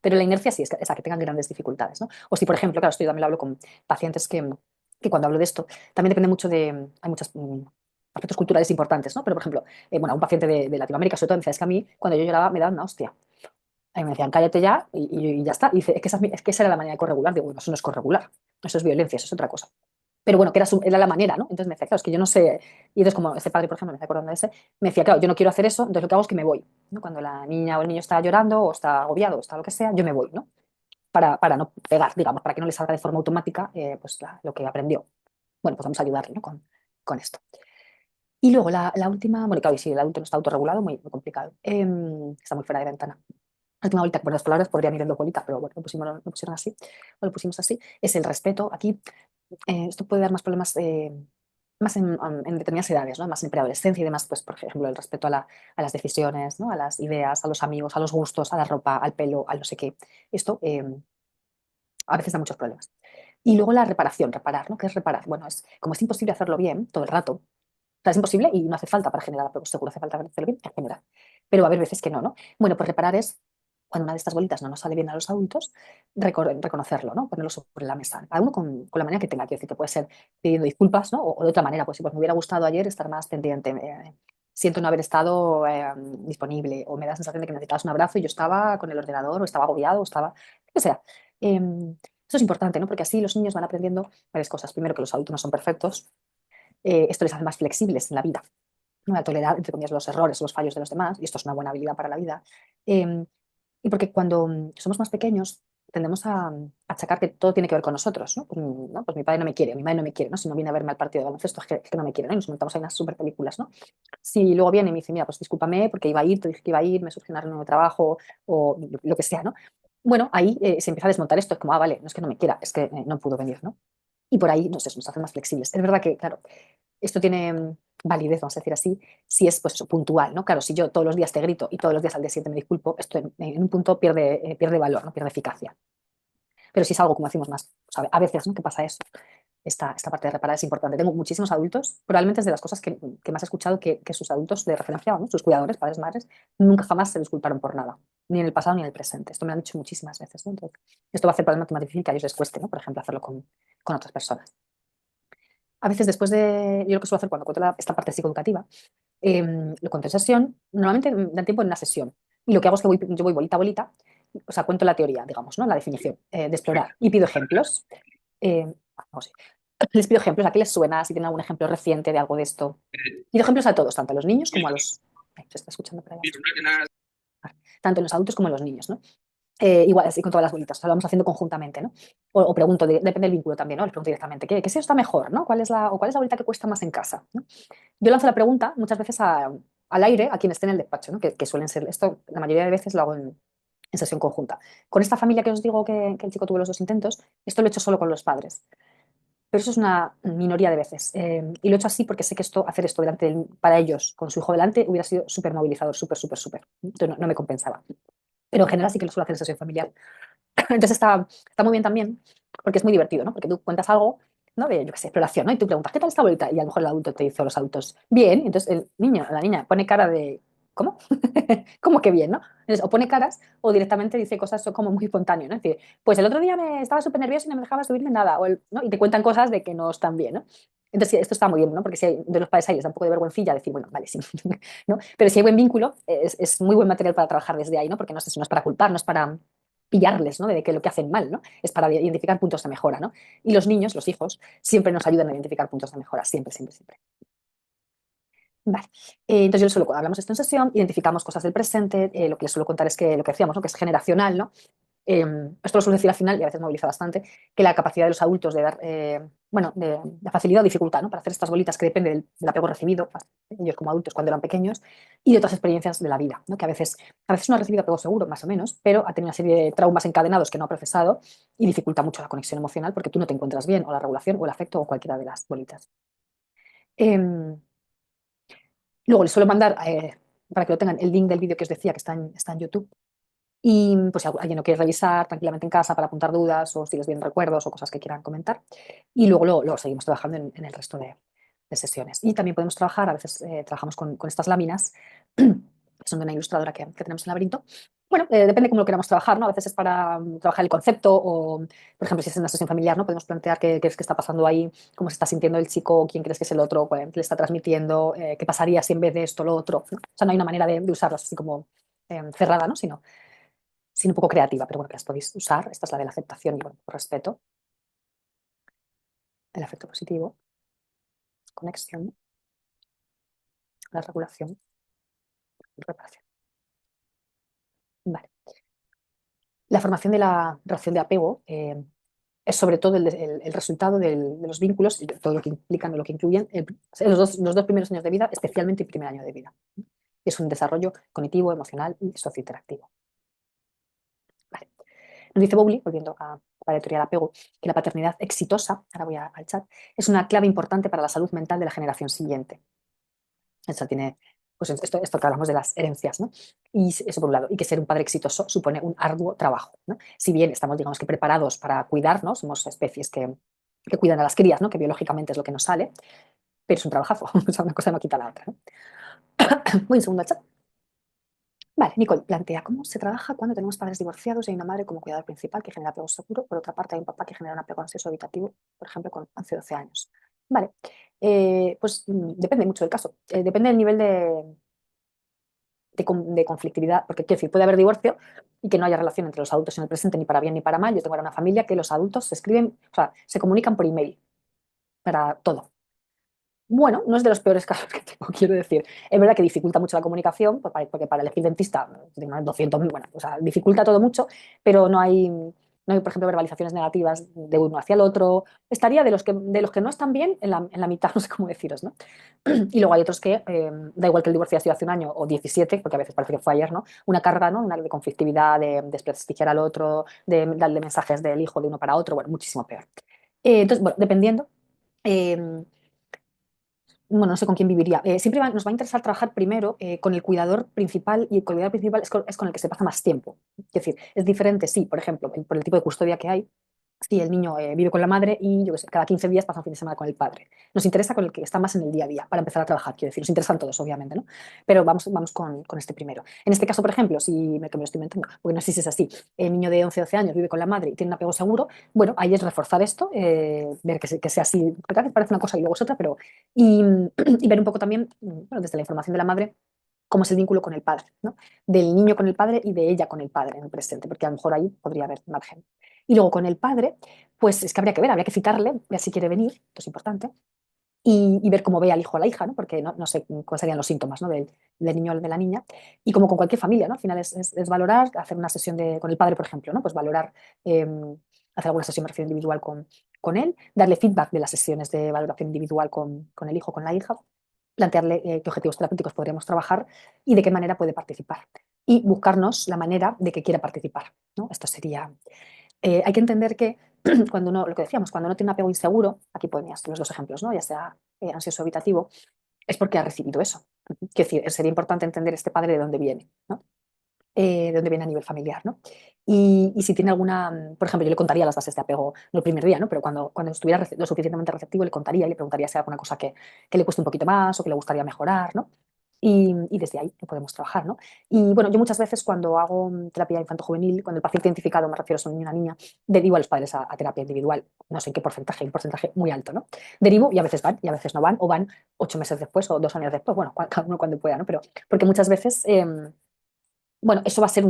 Pero la inercia sí es esa, que tengan grandes dificultades, ¿no? O si, por ejemplo, claro, esto yo también lo hablo con pacientes que cuando hablo de esto, también depende mucho de, hay muchos aspectos culturales importantes, ¿no? Pero, por ejemplo, bueno, un paciente de Latinoamérica, sobre todo, me decía, es que a mí, cuando yo lloraba, me daban una hostia. A mí me decían, cállate ya y ya está. Y dice, es que esa era la manera de corregular. Digo, bueno, eso no es corregular, eso es violencia, eso es otra cosa. Pero bueno, que era la manera, ¿no? Entonces me decía, claro, es que yo no sé. Y entonces, como este padre, por ejemplo, me está acordando de ese, me decía, claro, yo no quiero hacer eso, entonces lo que hago es que me voy, ¿no? Cuando la niña o el niño está llorando o está agobiado o está lo que sea, yo me voy, ¿no? Para no pegar, digamos, para que no le salga de forma automática pues lo que aprendió. Bueno, pues vamos a ayudarle, ¿no? con esto. Y luego la última, bueno, claro, y si el adulto no está autorregulado, muy complicado. Está muy fuera de ventana. La última bolita, que por las palabras podrían ir en dos bolitas, pero bueno, lo pusieron así, o lo pusimos así, es el respeto. Aquí esto puede dar más problemas más en determinadas edades, ¿no? Más en preadolescencia y demás, pues por ejemplo el respeto a las decisiones, ¿no? A las ideas, a los amigos, a los gustos, a la ropa, al pelo, al no sé qué. Esto a veces da muchos problemas. Y luego la reparación, reparar, ¿no? ¿Qué es reparar? Bueno, como es imposible hacerlo bien todo el rato, o sea, es imposible y no hace falta para generar apego seguro, hace falta hacerlo bien en general. Pero va a haber veces que no, ¿no? Bueno, pues reparar es cuando una de estas bolitas no nos sale bien a los adultos, reconocerlo, ¿no? Ponerlo sobre la mesa. Cada uno con la manera que tenga. Quiero decir que puede ser pidiendo disculpas, ¿no? O de otra manera, pues si pues me hubiera gustado ayer estar más pendiente. Siento no haber estado disponible o me da la sensación de que necesitabas un abrazo y yo estaba con el ordenador o estaba agobiado o estaba... Lo que sea. Eso es importante, ¿no? Porque así los niños van aprendiendo varias cosas. Primero, que los adultos no son perfectos. Esto les hace más flexibles en la vida, ¿no? A tolerar, entre comillas, los errores o los fallos de los demás, y esto es una buena habilidad para la vida. Eh, y porque cuando somos más pequeños tendemos a achacar que todo tiene que ver con nosotros, ¿no? Pues mi padre no me quiere, mi madre no me quiere, ¿no? Si no viene a verme al partido de baloncesto es que no me quiere, ¿no? Y nos montamos ahí unas super películas, ¿no? Si luego viene y me dice, mira, pues discúlpame porque iba a ir, te dije que iba a ir, me surgió una reunión de trabajo o lo que sea, ¿no? Bueno, ahí se empieza a desmontar esto, es como, vale, no es que no me quiera, es que no pudo venir, ¿no? Y por ahí, no sé, nos hace más flexibles. Es verdad que, claro, esto tiene validez, vamos a decir así, si es pues eso, puntual, ¿no? Claro, si yo todos los días te grito y todos los días al día siguiente me disculpo, esto en un punto pierde valor, ¿no? Pierde eficacia. Pero si es algo, como decimos más, pues a veces, ¿no? ¿Qué pasa eso? Esta parte de reparar es importante. Tengo muchísimos adultos, probablemente es de las cosas que más he escuchado que sus adultos de referencia, ¿no? Sus cuidadores, padres, madres, nunca jamás se disculparon por nada, ni en el pasado ni en el presente. Esto me lo han dicho muchísimas veces, ¿no? Entonces, esto va a hacer probablemente más difícil que a ellos les cueste, ¿no? Por ejemplo, hacerlo con otras personas. A veces después de, yo lo que suelo hacer cuando cuento esta parte psicoeducativa, lo cuento en sesión, normalmente da tiempo en una sesión. Y lo que hago es que yo voy bolita a bolita, o sea, cuento la teoría, digamos, ¿no? La definición de explorar. Y pido ejemplos. Vamos, sí. Les pido ejemplos, ¿a qué les suena? Si tienen algún ejemplo reciente de algo de esto. Pido ejemplos a todos, tanto a los niños como a los... Ay, se está escuchando por ahí. Tanto en los adultos como en los niños, ¿no? Igual, así con todas las bolitas, o sea, lo vamos haciendo conjuntamente, ¿no? O pregunto, depende del vínculo también, ¿no? Les pregunto directamente, ¿qué si está mejor, ¿no? ¿Cuál es la bolita que cuesta más en casa? ¿No? Yo lanzo la pregunta muchas veces al aire a quien esté en el despacho, ¿no? Que suelen ser, esto la mayoría de veces lo hago en sesión conjunta. Con esta familia que os digo que el chico tuvo los dos intentos, esto lo he hecho solo con los padres. Pero eso es una minoría de veces. Y lo he hecho así porque sé que hacer esto para ellos, con su hijo delante, hubiera sido súper movilizador, súper, súper, súper. Entonces no me compensaba. Pero en general sí que lo suelo hacer en sesión familiar. Entonces está muy bien también, porque es muy divertido, ¿no? Porque tú cuentas algo, ¿no? De, yo qué sé, exploración, ¿no? Y tú preguntas, ¿qué tal esta bolita? Y a lo mejor el adulto te dice, o los adultos, bien. Y entonces el niño, la niña pone cara de, ¿cómo? ¿Cómo que bien, no? Entonces, o pone caras o directamente dice cosas como muy espontáneo, ¿no? Es decir, pues el otro día me estaba súper nervioso y no me dejaba subirme nada, ¿no? Y te cuentan cosas de que no están bien, ¿no? Entonces, sí, esto está muy bien, ¿no? Porque si hay, de los padres ahí les da un poco de vergüencilla decir, bueno, vale, sí, ¿no? Pero si hay buen vínculo, es muy buen material para trabajar desde ahí, ¿no? Porque no es eso, no es para culpar, no es para pillarles, ¿no? De que lo que hacen mal, ¿no? Es para identificar puntos de mejora, ¿no? Y los niños, los hijos, siempre nos ayudan a identificar puntos de mejora, siempre, siempre, siempre. Vale. Entonces yo les suelo, hablamos esto en sesión, identificamos cosas del presente, lo que les suelo contar es que lo que decíamos, ¿no? Que es generacional, ¿no? Esto lo suelo decir al final y a veces moviliza bastante, que la capacidad de los adultos de dar, bueno, de la facilidad o dificultad, ¿no? Para hacer estas bolitas que depende del apego recibido, ellos como adultos cuando eran pequeños, y de otras experiencias de la vida, ¿no? Que a veces no ha recibido apego seguro, más o menos, pero ha tenido una serie de traumas encadenados que no ha procesado y dificulta mucho la conexión emocional porque tú no te encuentras bien, o la regulación, o el afecto, o cualquiera de las bolitas. Em, Luego les suelo mandar, para que lo tengan, el link del vídeo que os decía que está en YouTube. Y pues si alguien lo quiere revisar tranquilamente en casa para apuntar dudas o si les vienen recuerdos o cosas que quieran comentar. Y luego lo seguimos trabajando en el resto de sesiones. Y también podemos trabajar, a veces trabajamos con estas láminas, que son de una ilustradora que tenemos en Laberinto. Bueno, depende cómo lo queramos trabajar, ¿no? A veces es para trabajar el concepto o, por ejemplo, si es en una sesión familiar, ¿no? Podemos plantear qué es que está pasando ahí, cómo se está sintiendo el chico, quién crees que es el otro, qué le está transmitiendo, qué pasaría si en vez de esto lo otro, ¿no? O sea, no hay una manera de usarlas así como cerrada, ¿no? Sino un poco creativa, pero bueno, que las podéis usar. Esta es la de la aceptación y bueno, respeto, el afecto positivo, conexión, la regulación, reparación. Vale. La formación de la relación de apego es sobre todo el resultado de los vínculos y de todo lo que implican o lo que incluyen los dos primeros años de vida, especialmente el primer año de vida. Es un desarrollo cognitivo, emocional y sociointeractivo. Vale. Nos dice Bowley, volviendo a la teoría del apego, que la paternidad exitosa, ahora voy al chat, es una clave importante para la salud mental de la generación siguiente. Eso tiene, pues esto que hablamos de las herencias, ¿no? Y eso por un lado, y que ser un padre exitoso supone un arduo trabajo, ¿no? Si bien estamos, digamos que preparados para cuidarnos, somos especies que cuidan a las crías, ¿no? Que biológicamente es lo que nos sale, pero es un trabajazo, o sea, una cosa no quita la otra, ¿no? Voy un segundo al chat. Vale, Nicole plantea cómo se trabaja cuando tenemos padres divorciados y hay una madre como cuidador principal que genera apego seguro, por otra parte hay un papá que genera un apego ansioso evitativo, por ejemplo, con 11 o 12 años. Vale, pues depende mucho del caso, depende del nivel de conflictividad, porque quiero decir, puede haber divorcio y que no haya relación entre los adultos en el presente ni para bien ni para mal. Yo tengo ahora una familia que los adultos se escriben, o sea, se comunican por email para todo. Bueno, no es de los peores casos que tengo, quiero decir. Es verdad que dificulta mucho la comunicación, porque para elegir dentista, tengo 200.000, bueno, o sea, dificulta todo mucho, pero no hay, por ejemplo, verbalizaciones negativas de uno hacia el otro. Estaría de los que no están bien en la mitad, no sé cómo deciros, ¿no? Y luego hay otros que, da igual que el divorcio haya sido hace un año o 17, porque a veces parece que fue ayer, ¿no? Una carga, ¿no? Una de conflictividad, de desprestigiar al otro, de darle mensajes del hijo de uno para otro, bueno, muchísimo peor. Entonces, bueno, dependiendo. eh, bueno, no sé con quién viviría. Siempre nos va a interesar trabajar primero con el cuidador principal y el cuidador principal es con el que se pasa más tiempo. Es decir, es diferente, sí, por ejemplo, por el tipo de custodia que hay, si el niño vive con la madre y yo qué sé, cada 15 días pasa un fin de semana con el padre. Nos interesa con el que está más en el día a día para empezar a trabajar, quiero decir, nos interesan todos, obviamente, ¿no? Pero vamos con este primero. En este caso, por ejemplo, que me lo estoy inventando, porque no sé si es así, el niño de 11 o 12 años vive con la madre y tiene un apego seguro, bueno, ahí es reforzar esto, ver que sea así, porque a veces parece una cosa y luego es otra, pero y, y ver un poco también, bueno, desde la información de la madre, cómo es el vínculo con el padre, ¿no? Del niño con el padre y de ella con el padre en el presente, porque a lo mejor ahí podría haber margen. Y luego con el padre, pues es que habría que citarle, ver si quiere venir, esto es importante, y ver cómo ve al hijo o a la hija, ¿no? Porque no sé cuáles serían los síntomas, ¿no? del niño o de la niña. Y como con cualquier familia, ¿no? Al final es valorar, hacer una sesión con el padre, por ejemplo, ¿no? Pues valorar, eh, hacer alguna sesión de valoración individual con él, darle feedback de las sesiones de valoración individual con el hijo, con la hija, plantearle qué objetivos terapéuticos podríamos trabajar y de qué manera puede participar. Y buscarnos la manera de que quiera participar, ¿no? Esto sería. Hay que entender que cuando uno, lo que decíamos, cuando uno tiene un apego inseguro, aquí ponías los dos ejemplos, ¿no? Ya sea ansioso o evitativo, es porque ha recibido eso. Quiero decir, sería importante entender este padre de dónde viene, ¿no? De dónde viene a nivel familiar, ¿no? Y si tiene alguna, por ejemplo, yo le contaría las bases de apego, no el primer día, ¿no? Pero cuando estuviera lo suficientemente receptivo, le contaría y le preguntaría si hay alguna cosa que le cueste un poquito más o que le gustaría mejorar, ¿no? Y desde ahí podemos trabajar, ¿no? Y bueno, yo muchas veces cuando hago terapia infanto-juvenil, cuando el paciente identificado, me refiero a un niño o una niña, derivo a los padres a terapia individual, no sé en qué porcentaje, un porcentaje muy alto, ¿no? Derivo y a veces van y a veces no van, o van 8 meses después o 2 años después, bueno, cada uno cuando pueda, ¿no? Pero porque muchas veces, bueno, eso va a ser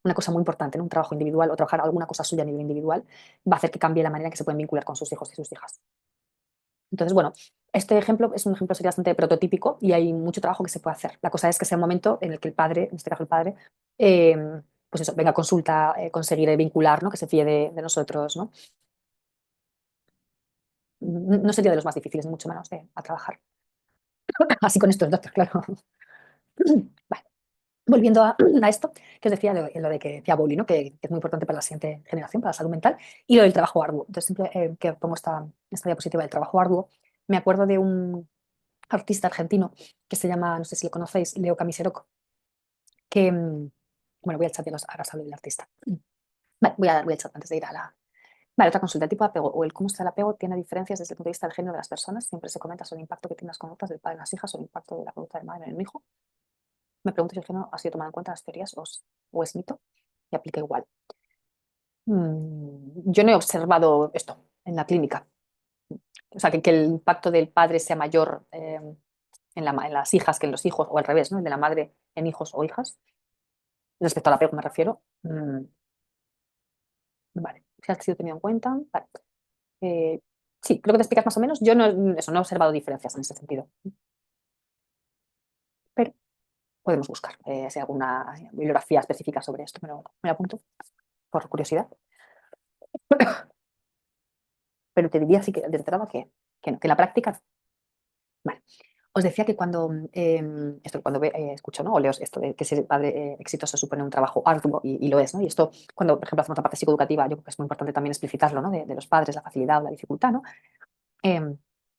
una cosa muy importante, ¿no? Un trabajo individual o trabajar alguna cosa suya a nivel individual, va a hacer que cambie la manera en que se pueden vincular con sus hijos y sus hijas. Entonces, bueno, este ejemplo es un ejemplo sería bastante prototípico y hay mucho trabajo que se puede hacer. La cosa es que sea un momento en el que el padre, en este caso el padre, pues eso, venga a consulta, conseguir vincular, ¿no? Que se fíe de nosotros, ¿no? No sería de los más difíciles, mucho menos a trabajar. Así con estos datos, claro. Vale. Volviendo a esto que os decía, lo de que decía Bowley, ¿no? Que es muy importante para la siguiente generación, para la salud mental, y lo del trabajo arduo. Entonces, siempre que pongo esta diapositiva del trabajo arduo, me acuerdo de un artista argentino que se llama, no sé si lo conocéis, Leo Camiseroco, que, bueno, voy al chat y ahora os hablo del artista. Vale, voy al chat antes de ir a la... Vale, otra consulta, el tipo de apego o el cómo está el apego tiene diferencias desde el punto de vista del género de las personas. Siempre se comenta sobre el impacto que tienen las conductas del padre en las hijas o el impacto de la conducta del madre en el hijo. Me pregunto si el género ha sido tomado en cuenta en las teorías o es mito y aplica igual. Yo no he observado esto en la clínica. O sea, que el impacto del padre sea mayor en las hijas que en los hijos, o al revés, ¿no? El de la madre en hijos o hijas. Respecto al apego me refiero. Vale, si ha sido tenido en cuenta. Vale. Sí, creo que te explicas más o menos. Yo no he observado diferencias en ese sentido. Pero podemos buscar si hay alguna bibliografía específica sobre esto. Me lo apunto por curiosidad. Pero te diría así que de entrada que no, que en la práctica. Vale. Os decía que cuando escucho, ¿no? O leo esto de que ser padre exitoso supone un trabajo arduo y lo es, ¿no? Y esto, cuando, por ejemplo, hacemos la parte psicoeducativa, yo creo que es muy importante también explicitarlo, ¿no? De los padres, la facilidad o la dificultad, ¿no?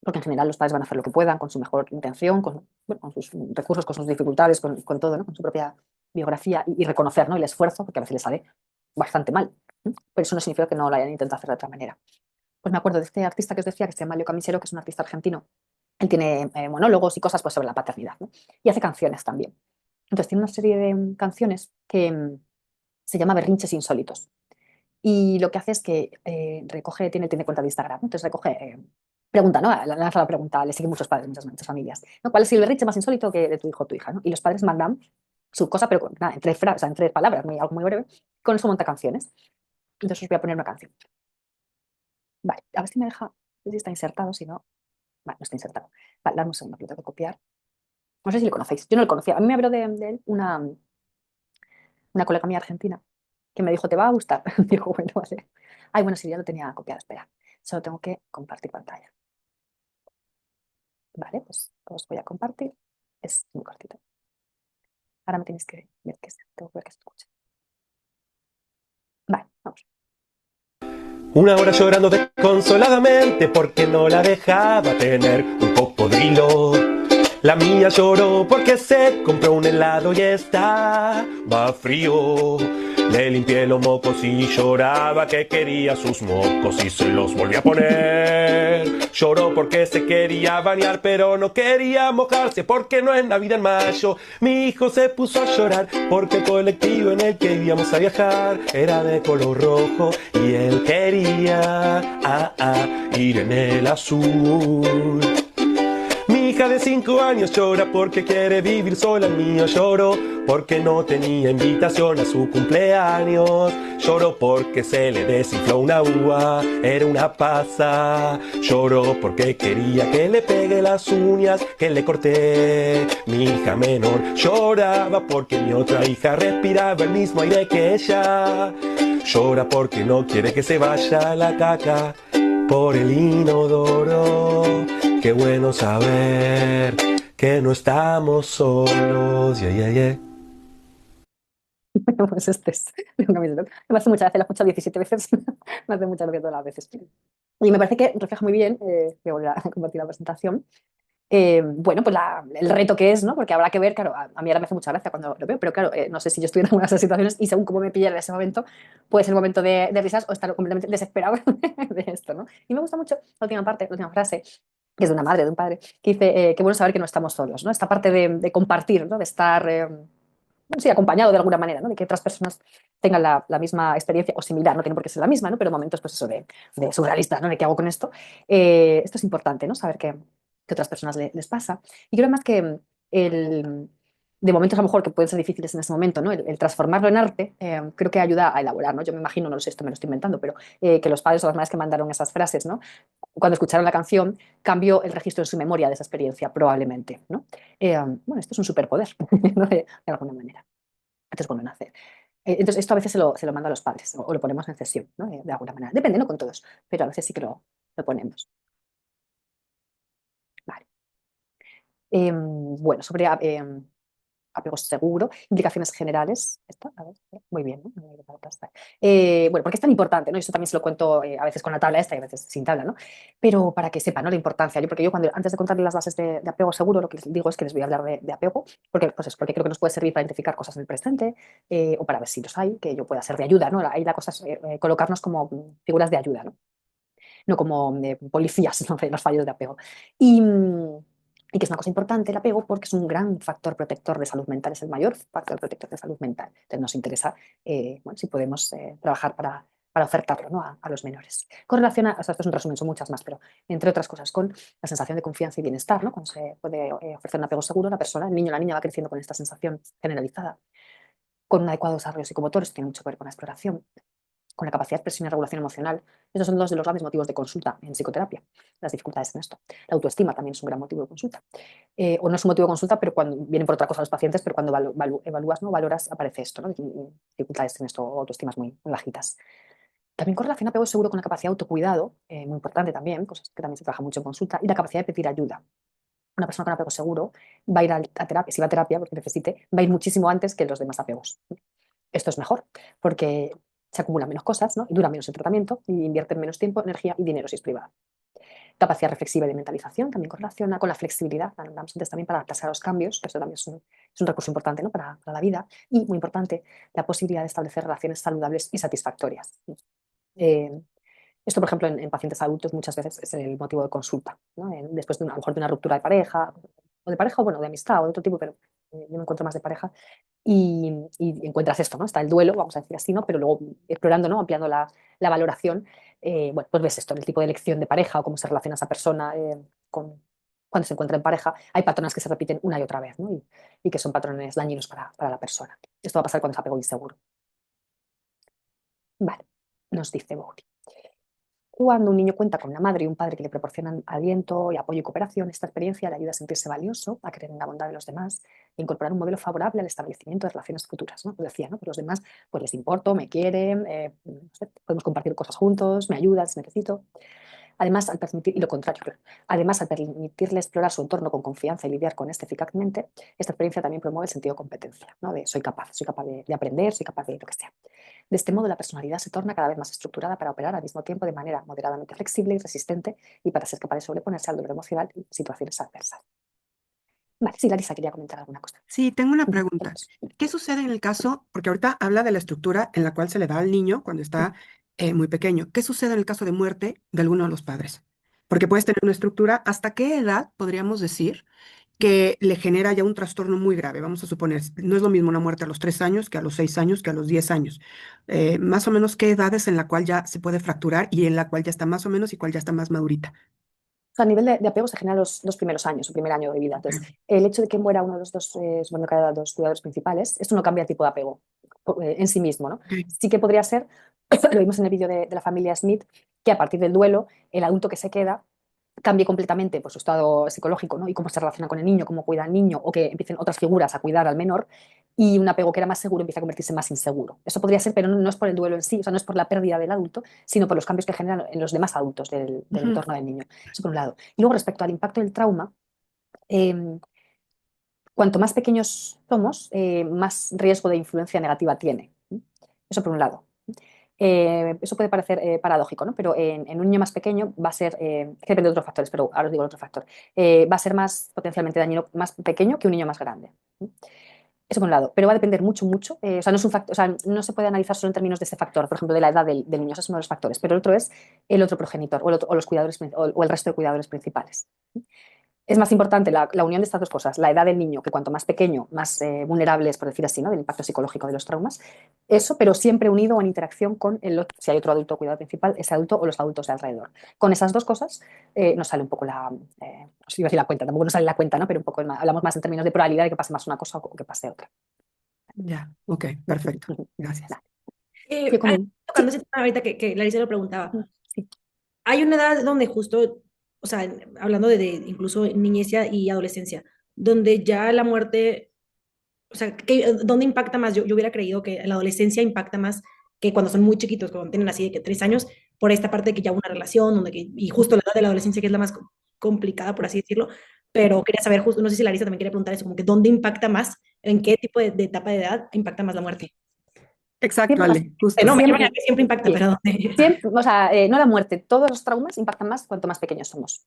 Porque en general los padres van a hacer lo que puedan con su mejor intención, bueno, con sus recursos, con sus dificultades, con todo, ¿no? Con su propia biografía y reconocer, ¿no? El esfuerzo, porque a veces les sale bastante mal, ¿no? Pero eso no significa que no lo hayan intentado hacer de otra manera. Pues me acuerdo de este artista que os decía, que se llama Leo Camisero, que es un artista argentino. Él tiene monólogos y cosas pues, sobre la paternidad, ¿no? Y hace canciones también. Entonces tiene una serie de canciones que se llama Berrinches Insólitos. Y lo que hace es que tiene cuenta de Instagram, entonces recoge, pregunta, ¿no? Lanza la pregunta, le siguen muchos padres, muchas familias, ¿no? ¿Cuál es el berrinche más insólito que de tu hijo o tu hija? ¿No? Y los padres mandan su cosa, pero nada, o sea, en 3 palabras, algo muy breve, con eso monta canciones. Entonces os voy a poner una canción. Vale, a ver si me deja, no sé si está insertado, si no, vale, no está insertado. Vale, dame un segundo, que lo tengo que copiar. No sé si lo conocéis, yo no lo conocía. A mí me habló de él una colega mía argentina que me dijo, te va a gustar. Digo, bueno, vale. Ay, bueno, sí, ya lo tenía copiado, espera. Solo tengo que compartir pantalla. Vale, pues os voy a compartir. Es muy cortito. Ahora me tenéis que ver tengo que ver que se escucha. Vale, vamos. Una hora llorando desconsoladamente porque no la dejaba tener un cocodrilo. La mía lloró porque se compró un helado y estaba frío. Le limpié los mocos y lloraba que quería sus mocos y se los volví a poner. Lloró porque se quería bañar pero no quería mojarse porque no es Navidad en mayo. Mi hijo se puso a llorar porque el colectivo en el que íbamos a viajar era de color rojo y él quería ir en el azul. Mi hija de 5 años llora porque quiere vivir sola, el mío lloró porque no tenía invitación a su cumpleaños. Lloró porque se le desinfló una uva, era una pasa. Lloró porque quería que le pegue las uñas que le corté. Mi hija menor lloraba porque mi otra hija respiraba el mismo aire que ella. Llora porque no quiere que se vaya la caca por el inodoro. Qué bueno saber que no estamos solos. Yeah, yeah, yeah. Pues este es de una misma. Me hace muchas veces, lo he escuchado 17 veces. Me hace muchas veces todas las veces. Y me parece que refleja muy bien, voy a volver a compartir la presentación, bueno, pues el reto que es, ¿no? Porque habrá que ver, claro, a mí ahora me hace mucha gracia cuando lo veo, pero claro, no sé si yo estoy en alguna de esas situaciones y según cómo me pillan en ese momento, puede ser un momento de risas o estar completamente desesperado de esto, ¿no? Y me gusta mucho la última parte, la última frase, que es de una madre, de un padre, que dice, qué bueno saber que no estamos solos, ¿no? Esta parte de compartir, ¿no? De estar, bueno, sí, acompañado de alguna manera, ¿no? De que otras personas tengan la misma experiencia o similar, no tiene por qué ser la misma, ¿no? Pero momentos, pues eso, de surrealista, ¿no? De qué hago con esto. Esto es importante, ¿no? Saber que otras personas les pasa. Y creo además que el, de momentos a lo mejor que pueden ser difíciles en ese momento, ¿no? El transformarlo en arte, creo que ayuda a elaborar, ¿no? Yo me imagino, no lo sé, esto me lo estoy inventando, pero que los padres o las madres que mandaron esas frases, ¿no? Cuando escucharon la canción, cambió el registro en su memoria de esa experiencia, probablemente, ¿no? Bueno, esto es un superpoder, ¿no? De alguna manera. Entonces, bueno, nace. Entonces, esto a veces se lo manda a los padres o lo ponemos en cesión, ¿no? De alguna manera. Depende, no con todos, pero a veces sí que lo ponemos. Vale. Bueno, sobre apego seguro, implicaciones generales. ¿Esto? A ver, muy bien, ¿no? Bueno, ¿por qué es tan importante? ¿No? Y eso también se lo cuento a veces con la tabla esta y a veces sin tabla, ¿no? Pero para que sepan, ¿no? La importancia. Porque yo antes de contarles las bases de apego seguro, lo que les digo es que les voy a hablar de apego, porque, pues porque creo que nos puede servir para identificar cosas en el presente o para ver si los hay, que yo pueda ser de ayuda, ¿no? Ahí la cosa es colocarnos como figuras de ayuda, ¿no? No como policías, ¿no? De los fallos de apego. Y que es una cosa importante el apego porque es un gran factor protector de salud mental, es el mayor factor protector de salud mental. Entonces nos interesa, bueno, si podemos trabajar para ofertarlo, ¿no? a los menores. Correlaciona, o sea, esto es un resumen, son muchas más, pero entre otras cosas con la sensación de confianza y bienestar, ¿no? Cuando se puede ofrecer un apego seguro, la persona, el niño o la niña va creciendo con esta sensación generalizada, con un adecuado desarrollo psicomotor, esto tiene mucho que ver con la exploración, con la capacidad de expresión y regulación emocional. Esos son dos de los grandes motivos de consulta en psicoterapia, las dificultades en esto. La autoestima también es un gran motivo de consulta. O no es un motivo de consulta, pero cuando vienen por otra cosa los pacientes, pero cuando evalúas, ¿no? Valoras, aparece esto, ¿no? Dificultades en esto, o autoestimas muy bajitas. También correlaciona apego seguro con la capacidad de autocuidado, muy importante también, cosas que también se trabaja mucho en consulta, y la capacidad de pedir ayuda. Una persona con apego seguro va a ir a terapia, si va a terapia porque necesite, va a ir muchísimo antes que los demás apegos. Esto es mejor, porque se acumulan menos cosas, ¿no? Y dura menos el tratamiento y invierten menos tiempo, energía y dinero si es privado. Capacidad reflexiva y de mentalización también correlaciona con la flexibilidad, hablamos antes también para adaptarse a los cambios, que eso también es un recurso importante, ¿no? para la vida. Y muy importante, la posibilidad de establecer relaciones saludables y satisfactorias. Eh, Esto, por ejemplo, en pacientes adultos muchas veces es el motivo de consulta, ¿no? Después a lo mejor de una ruptura de pareja, o bueno, de amistad o de otro tipo, pero yo me encuentro más de pareja, y encuentras esto, ¿no? Está el duelo, vamos a decir así, ¿no? Pero luego explorando, ¿no? Ampliando la valoración, bueno, pues ves esto, el tipo de elección de pareja o cómo se relaciona esa persona cuando se encuentra en pareja. Hay patrones que se repiten una y otra vez, ¿no? Y que son patrones dañinos para la persona. Esto va a pasar cuando es apego inseguro. Vale, nos dice Bowley. Cuando un niño cuenta con una madre y un padre que le proporcionan aliento y apoyo y cooperación, esta experiencia le ayuda a sentirse valioso, a creer en la bondad de los demás e incorporar un modelo favorable al establecimiento de relaciones futuras, ¿no? Pues decía, ¿no? Pues los demás pues les importo, me quieren, no sé, podemos compartir cosas juntos, me ayudan si necesito. Además, al permitir, y lo contrario, claro. Además, al permitirle explorar su entorno con confianza y lidiar con este eficazmente, esta experiencia también promueve el sentido de competencia, ¿no? De soy capaz de aprender, soy capaz de lo que sea. De este modo, la personalidad se torna cada vez más estructurada para operar al mismo tiempo de manera moderadamente flexible y resistente y para ser capaz de sobreponerse al dolor emocional y situaciones adversas. Vale, sí, Larisa quería comentar alguna cosa. Sí, tengo una pregunta. ¿Qué sucede en el caso? Porque ahorita habla de la estructura en la cual se le da al niño cuando está muy pequeño. ¿Qué sucede en el caso de muerte de alguno de los padres? Porque puedes tener una estructura. ¿Hasta qué edad podríamos decir que le genera ya un trastorno muy grave? Vamos a suponer, no es lo mismo una muerte a los 3 años que a los 6 años que a los 10 años. Más o menos, ¿qué edades en la cual ya se puede fracturar y en la cual ya está más o menos y cuál ya está más madurita? A nivel de apego se genera los primeros años, el primer año de vida. Entonces, el hecho de que muera uno de los dos, suponiendo que haya dos cuidadores principales, esto no cambia el tipo de apego en sí mismo, ¿no? Ok. Sí que podría ser, lo vimos en el vídeo de la familia Smith, que a partir del duelo, el adulto que se queda cambie completamente pues, su estado psicológico, ¿no? Y cómo se relaciona con el niño, cómo cuida al niño, o que empiecen otras figuras a cuidar al menor, y un apego que era más seguro empieza a convertirse más inseguro. Eso podría ser, pero no es por el duelo en sí, o sea, no es por la pérdida del adulto, sino por los cambios que generan en los demás adultos del Ujú. entorno del niño. Eso por un lado. Y luego, respecto al impacto del trauma, eh, cuanto más pequeños somos, más riesgo de influencia negativa tiene. Eso por un lado. Eso puede parecer paradójico, ¿no? Pero en un niño más pequeño va a ser, que depende de otros factores, pero ahora os digo el otro factor, va a ser más potencialmente dañino más pequeño que un niño más grande. Eso por un lado, pero va a depender mucho, mucho. O sea, no es un factor, o sea, no se puede analizar solo en términos de ese factor, por ejemplo, de la edad del niño, ese es uno de los factores, pero el otro es el otro progenitor o los cuidadores, o el resto de cuidadores principales. Es más importante la unión de estas dos cosas, la edad del niño, que cuanto más pequeño, más vulnerable es, por decir así, ¿no? Del impacto psicológico de los traumas. Eso, pero siempre unido o en interacción con si hay otro adulto cuidado principal, ese adulto o los adultos de alrededor. Con esas dos cosas nos sale un poco no sé si iba a decir la cuenta, tampoco nos sale la cuenta, ¿no? Pero un poco hablamos más en términos de probabilidad de que pase más una cosa o que pase otra. Ya, ok, perfecto. Gracias. Yo como, Tocando sí, ese tema ahorita que Larisa lo preguntaba, sí. hay una edad donde justo, o sea, hablando de incluso niñez y adolescencia, donde ya la muerte, o sea, ¿dónde impacta más? Yo hubiera creído que en la adolescencia impacta más que cuando son muy chiquitos, cuando tienen así de que 3 años, por esta parte de que ya hubo una relación, y justo la edad de la adolescencia que es la más complicada, por así decirlo, pero quería saber, justo, no sé si Larisa también quería preguntar eso, como que ¿dónde impacta más, en qué tipo de etapa de edad impacta más la muerte? Exacto, Siempre, Ale, justo. No, me siempre, imagino que siempre impacta, sí. pero ¿dónde? Siempre, o sea, no la muerte, todos los traumas impactan más cuanto más pequeños somos.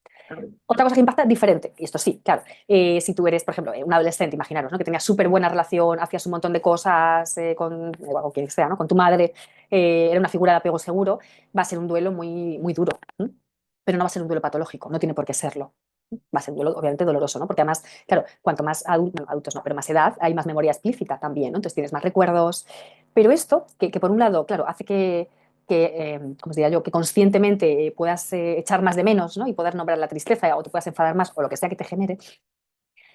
Otra cosa que impacta diferente, y esto sí, claro, si tú eres, por ejemplo, un adolescente, imaginaros, ¿no? Que tenías súper buena relación, hacías un montón de cosas o quien sea, ¿no? Con tu madre, era una figura de apego seguro, va a ser un duelo muy, muy duro, ¿m? Pero no va a ser un duelo patológico, no tiene por qué serlo. Va a ser un duelo obviamente doloroso, ¿no? Porque además, claro, cuanto más adultos, no, pero más edad, hay más memoria explícita también, ¿no? Entonces tienes más recuerdos. Pero esto, que por un lado, claro, hace como diría yo, que conscientemente puedas echar más de menos, ¿no? Y poder nombrar la tristeza o te puedas enfadar más o lo que sea que te genere,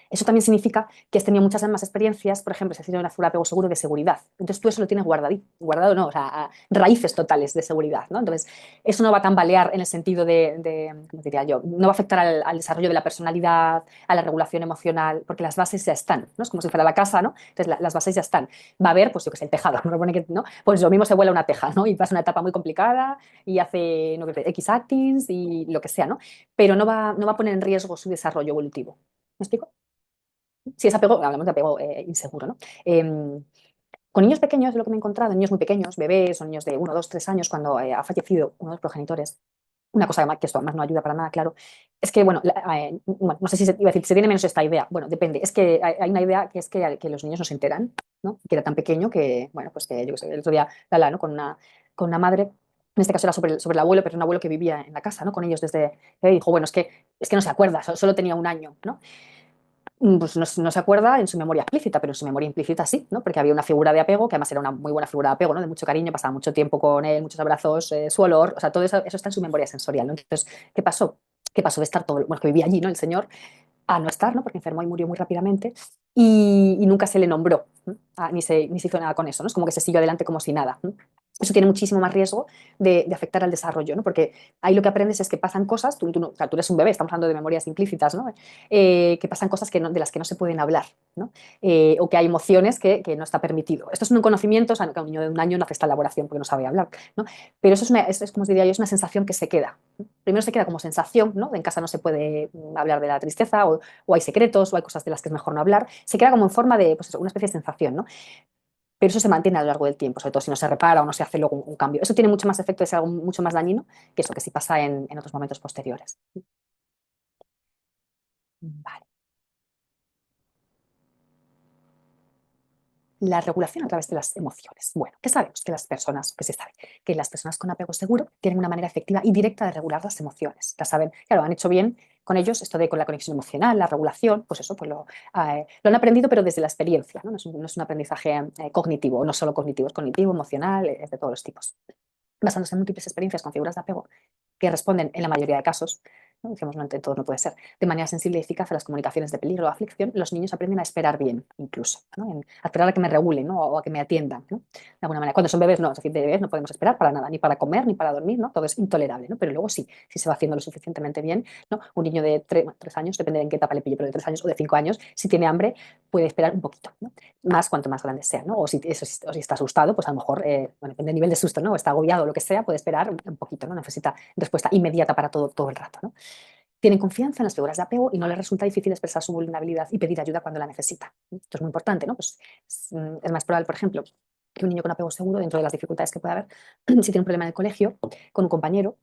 eso también significa que has tenido muchas más experiencias, por ejemplo, si has tenido una figura de apego seguro de seguridad. Entonces tú eso lo tienes guardado no, o sea, raíces totales de seguridad, ¿no? Entonces eso no va a tambalear en el sentido ¿cómo diría yo? No va a afectar al desarrollo de la personalidad, a la regulación emocional, porque las bases ya están, ¿no? Es como si fuera la casa, ¿no? Entonces las bases ya están. Va a haber, pues yo que sé, el tejado, ¿no? Pues lo mismo se vuela una teja, ¿no? Y pasa una etapa muy complicada y hace, no sé, X actings y lo que sea, ¿no? Pero no va a poner en riesgo su desarrollo evolutivo. ¿Me explico? Si es apego, hablamos de apego inseguro, ¿no? Con niños pequeños, lo que me he encontrado, niños muy pequeños, bebés o niños de 1, 2, 3 años, cuando ha fallecido uno de los progenitores, una cosa que esto además no ayuda para nada, claro, es que, bueno, no sé si iba a decir, se tiene menos esta idea. Bueno, depende. Es que hay una idea que es que los niños no se enteran, ¿no? Que era tan pequeño que, bueno, pues que yo qué sé, el otro día, Lala, ¿no? Con una madre, en este caso era sobre el abuelo, pero era un abuelo que vivía en la casa, ¿no? Con ellos desde, dijo, bueno, es que no se acuerda, solo tenía un año, ¿no? Pues no se acuerda en su memoria explícita, pero en su memoria implícita sí, ¿no? Porque había una figura de apego, que además era una muy buena figura de apego, ¿no? De mucho cariño, pasaba mucho tiempo con él, muchos abrazos, su olor, o sea, todo eso está en su memoria sensorial, ¿no? Entonces, ¿qué pasó? ¿Qué pasó de estar bueno, que vivía allí, ¿no? El señor, a no estar, ¿no? Porque enfermó y murió muy rápidamente y nunca se le nombró, ¿no? Ni se hizo nada con eso, ¿no? Es como que se siguió adelante como si nada, ¿no? Eso tiene muchísimo más riesgo de afectar al desarrollo, ¿no? Porque ahí lo que aprendes es que pasan cosas, o sea, tú eres un bebé, estamos hablando de memorias implícitas, ¿no? Que pasan cosas de las que no se pueden hablar, ¿no? O que hay emociones que no está permitido. Esto es un conocimiento, o sea, que un niño de un año no hace esta elaboración porque no sabe hablar, ¿no? Pero eso es como os diría yo, es una sensación que se queda. ¿No? Primero se queda como sensación, ¿no? En casa no se puede hablar de la tristeza o hay secretos o hay cosas de las que es mejor no hablar. Se queda como en forma de, pues eso, una especie de sensación, ¿no? Pero eso se mantiene a lo largo del tiempo, sobre todo si no se repara o no se hace luego un cambio. Eso tiene mucho más efecto de ser algo mucho más dañino que eso que sí pasa en otros momentos posteriores. Vale. La regulación a través de las emociones. Bueno, ¿qué sabemos? Que se sabe que las personas con apego seguro tienen una manera efectiva y directa de regular las emociones. La saben, claro, han hecho bien con ellos esto de con la conexión emocional, la regulación, pues eso, pues lo han aprendido, pero desde la experiencia, ¿no? No es un aprendizaje cognitivo, no solo cognitivo, es cognitivo, emocional, es de todos los tipos. Basándose en múltiples experiencias con figuras de apego que responden en la mayoría de casos, ¿no? Decimos, no, en todo no puede ser, de manera sensible y eficaz a las comunicaciones de peligro o aflicción, los niños aprenden a esperar bien, incluso, ¿no? A esperar a que me regulen, ¿no? O a que me atiendan, ¿no? De alguna manera. Cuando son bebés, no, es decir, de bebés no podemos esperar para nada, ni para comer, ni para dormir, ¿no? Todo es intolerable, ¿no? Pero luego sí, si se va haciendo lo suficientemente bien, ¿no? Un niño de 3 años, depende de en qué etapa le pille, pero de 3 años o de 5 años, si tiene hambre, puede esperar un poquito, ¿no? Más cuanto más grande sea, ¿no? O si está asustado, pues a lo mejor, bueno, depende del nivel de susto, ¿no? O está agobiado o lo que sea, puede esperar un poquito, ¿no? Necesita respuesta inmediata para todo el rato, ¿no? Tienen confianza en las figuras de apego y no les resulta difícil expresar su vulnerabilidad y pedir ayuda cuando la necesita. Esto es muy importante, ¿no? Pues es más probable, por ejemplo, que un niño con apego seguro, dentro de las dificultades que puede haber, si tiene un problema en el colegio, con un compañero,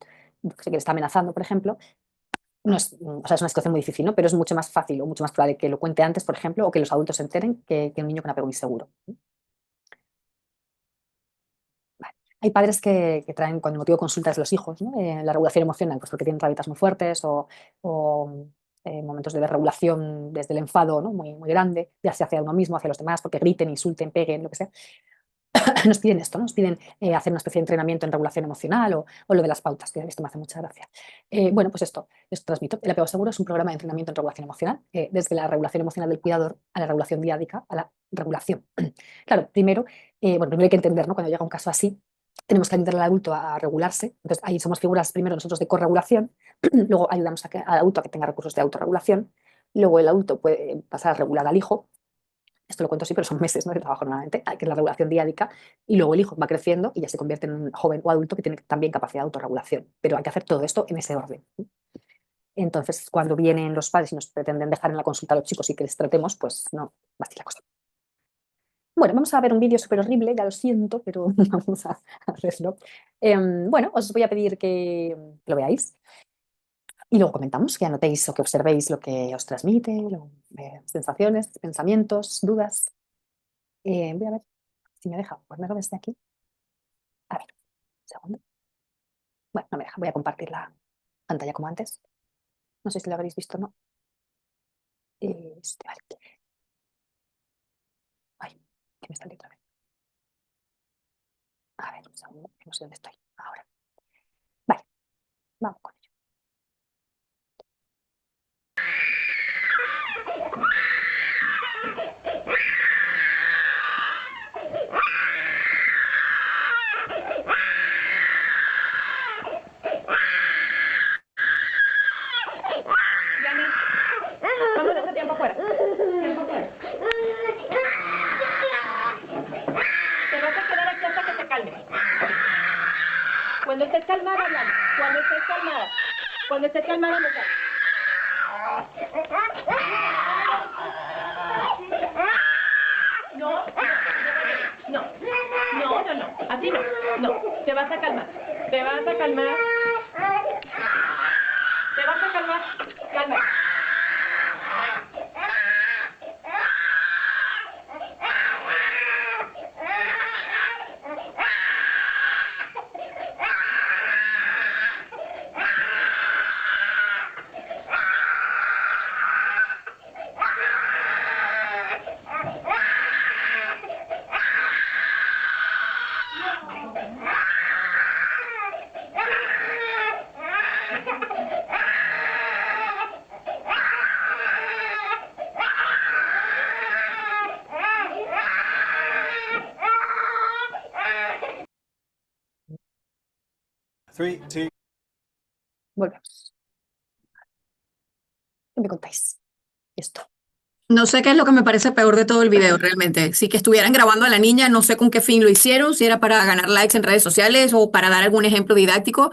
que le está amenazando, por ejemplo, no es, o sea, es una situación muy difícil, ¿no? Pero es mucho más fácil o mucho más probable que lo cuente antes, por ejemplo, o que los adultos se enteren que un niño con apego inseguro. Vale. Hay padres que traen con el motivo de consultas de los hijos, ¿no? La regulación emocional, pues porque tienen rabitas muy fuertes o momentos de desregulación desde el enfado, ¿no? Muy, muy grande, ya sea hacia uno mismo, hacia los demás, porque griten, insulten, peguen, lo que sea. Nos piden esto, ¿no? Nos piden hacer una especie de entrenamiento en regulación emocional o lo de las pautas, que esto me hace mucha gracia. Bueno, pues esto transmito. El apego seguro es un programa de entrenamiento en regulación emocional, desde la regulación emocional del cuidador a la regulación diádica, a la regulación. Claro, primero hay que entender, ¿no? Cuando llega un caso así, tenemos que ayudar al adulto a regularse. Entonces, ahí somos figuras primero nosotros de corregulación, luego ayudamos al adulto a que tenga recursos de autorregulación, luego el adulto puede pasar a regular al hijo. Esto lo cuento así, pero son meses, ¿no?, de trabajo normalmente, que es la regulación diádica, y luego el hijo va creciendo y ya se convierte en un joven o adulto que tiene también capacidad de autorregulación. Pero hay que hacer todo esto en ese orden. Entonces, cuando vienen los padres y nos pretenden dejar en la consulta a los chicos y que les tratemos, pues no, va así la cosa. Bueno, vamos a ver un vídeo súper horrible, ya lo siento, pero vamos a hacerlo. Bueno, os voy a pedir que lo veáis. Y luego comentamos, que anotéis o que observéis lo que os transmite, sensaciones, pensamientos, dudas. Voy a ver si me deja ponerlo desde aquí. A ver, un segundo. Bueno, no me deja. Voy a compartir la pantalla como antes. No sé si lo habréis visto o no. Vale. Ay, que me sale otra vez. A ver, un segundo, que no sé dónde estoy. Ahora. Vale, vamos con ello. Vamos a hacer tiempo afuera. Tiempo afuera. Te vas a quedar aquí hasta que te calmes. Cuando estés calmada, hablamos. Cuando estés calmada. Cuando estés calmada, nos vamos. No. Así no. No. Te vas a calmar. Te vas a calmar. Te vas a calmar. Calma. Three, two. Volvemos. ¿Qué me contáis? Esto. No sé qué es lo que me parece peor de todo el video, realmente. Si que estuvieran grabando a la niña, no sé con qué fin lo hicieron, si era para ganar likes en redes sociales o para dar algún ejemplo didáctico.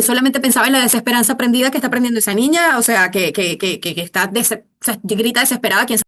Solamente pensaba en la desesperanza aprendida que está aprendiendo esa niña, o sea, que está, o sea, grita desesperada, quién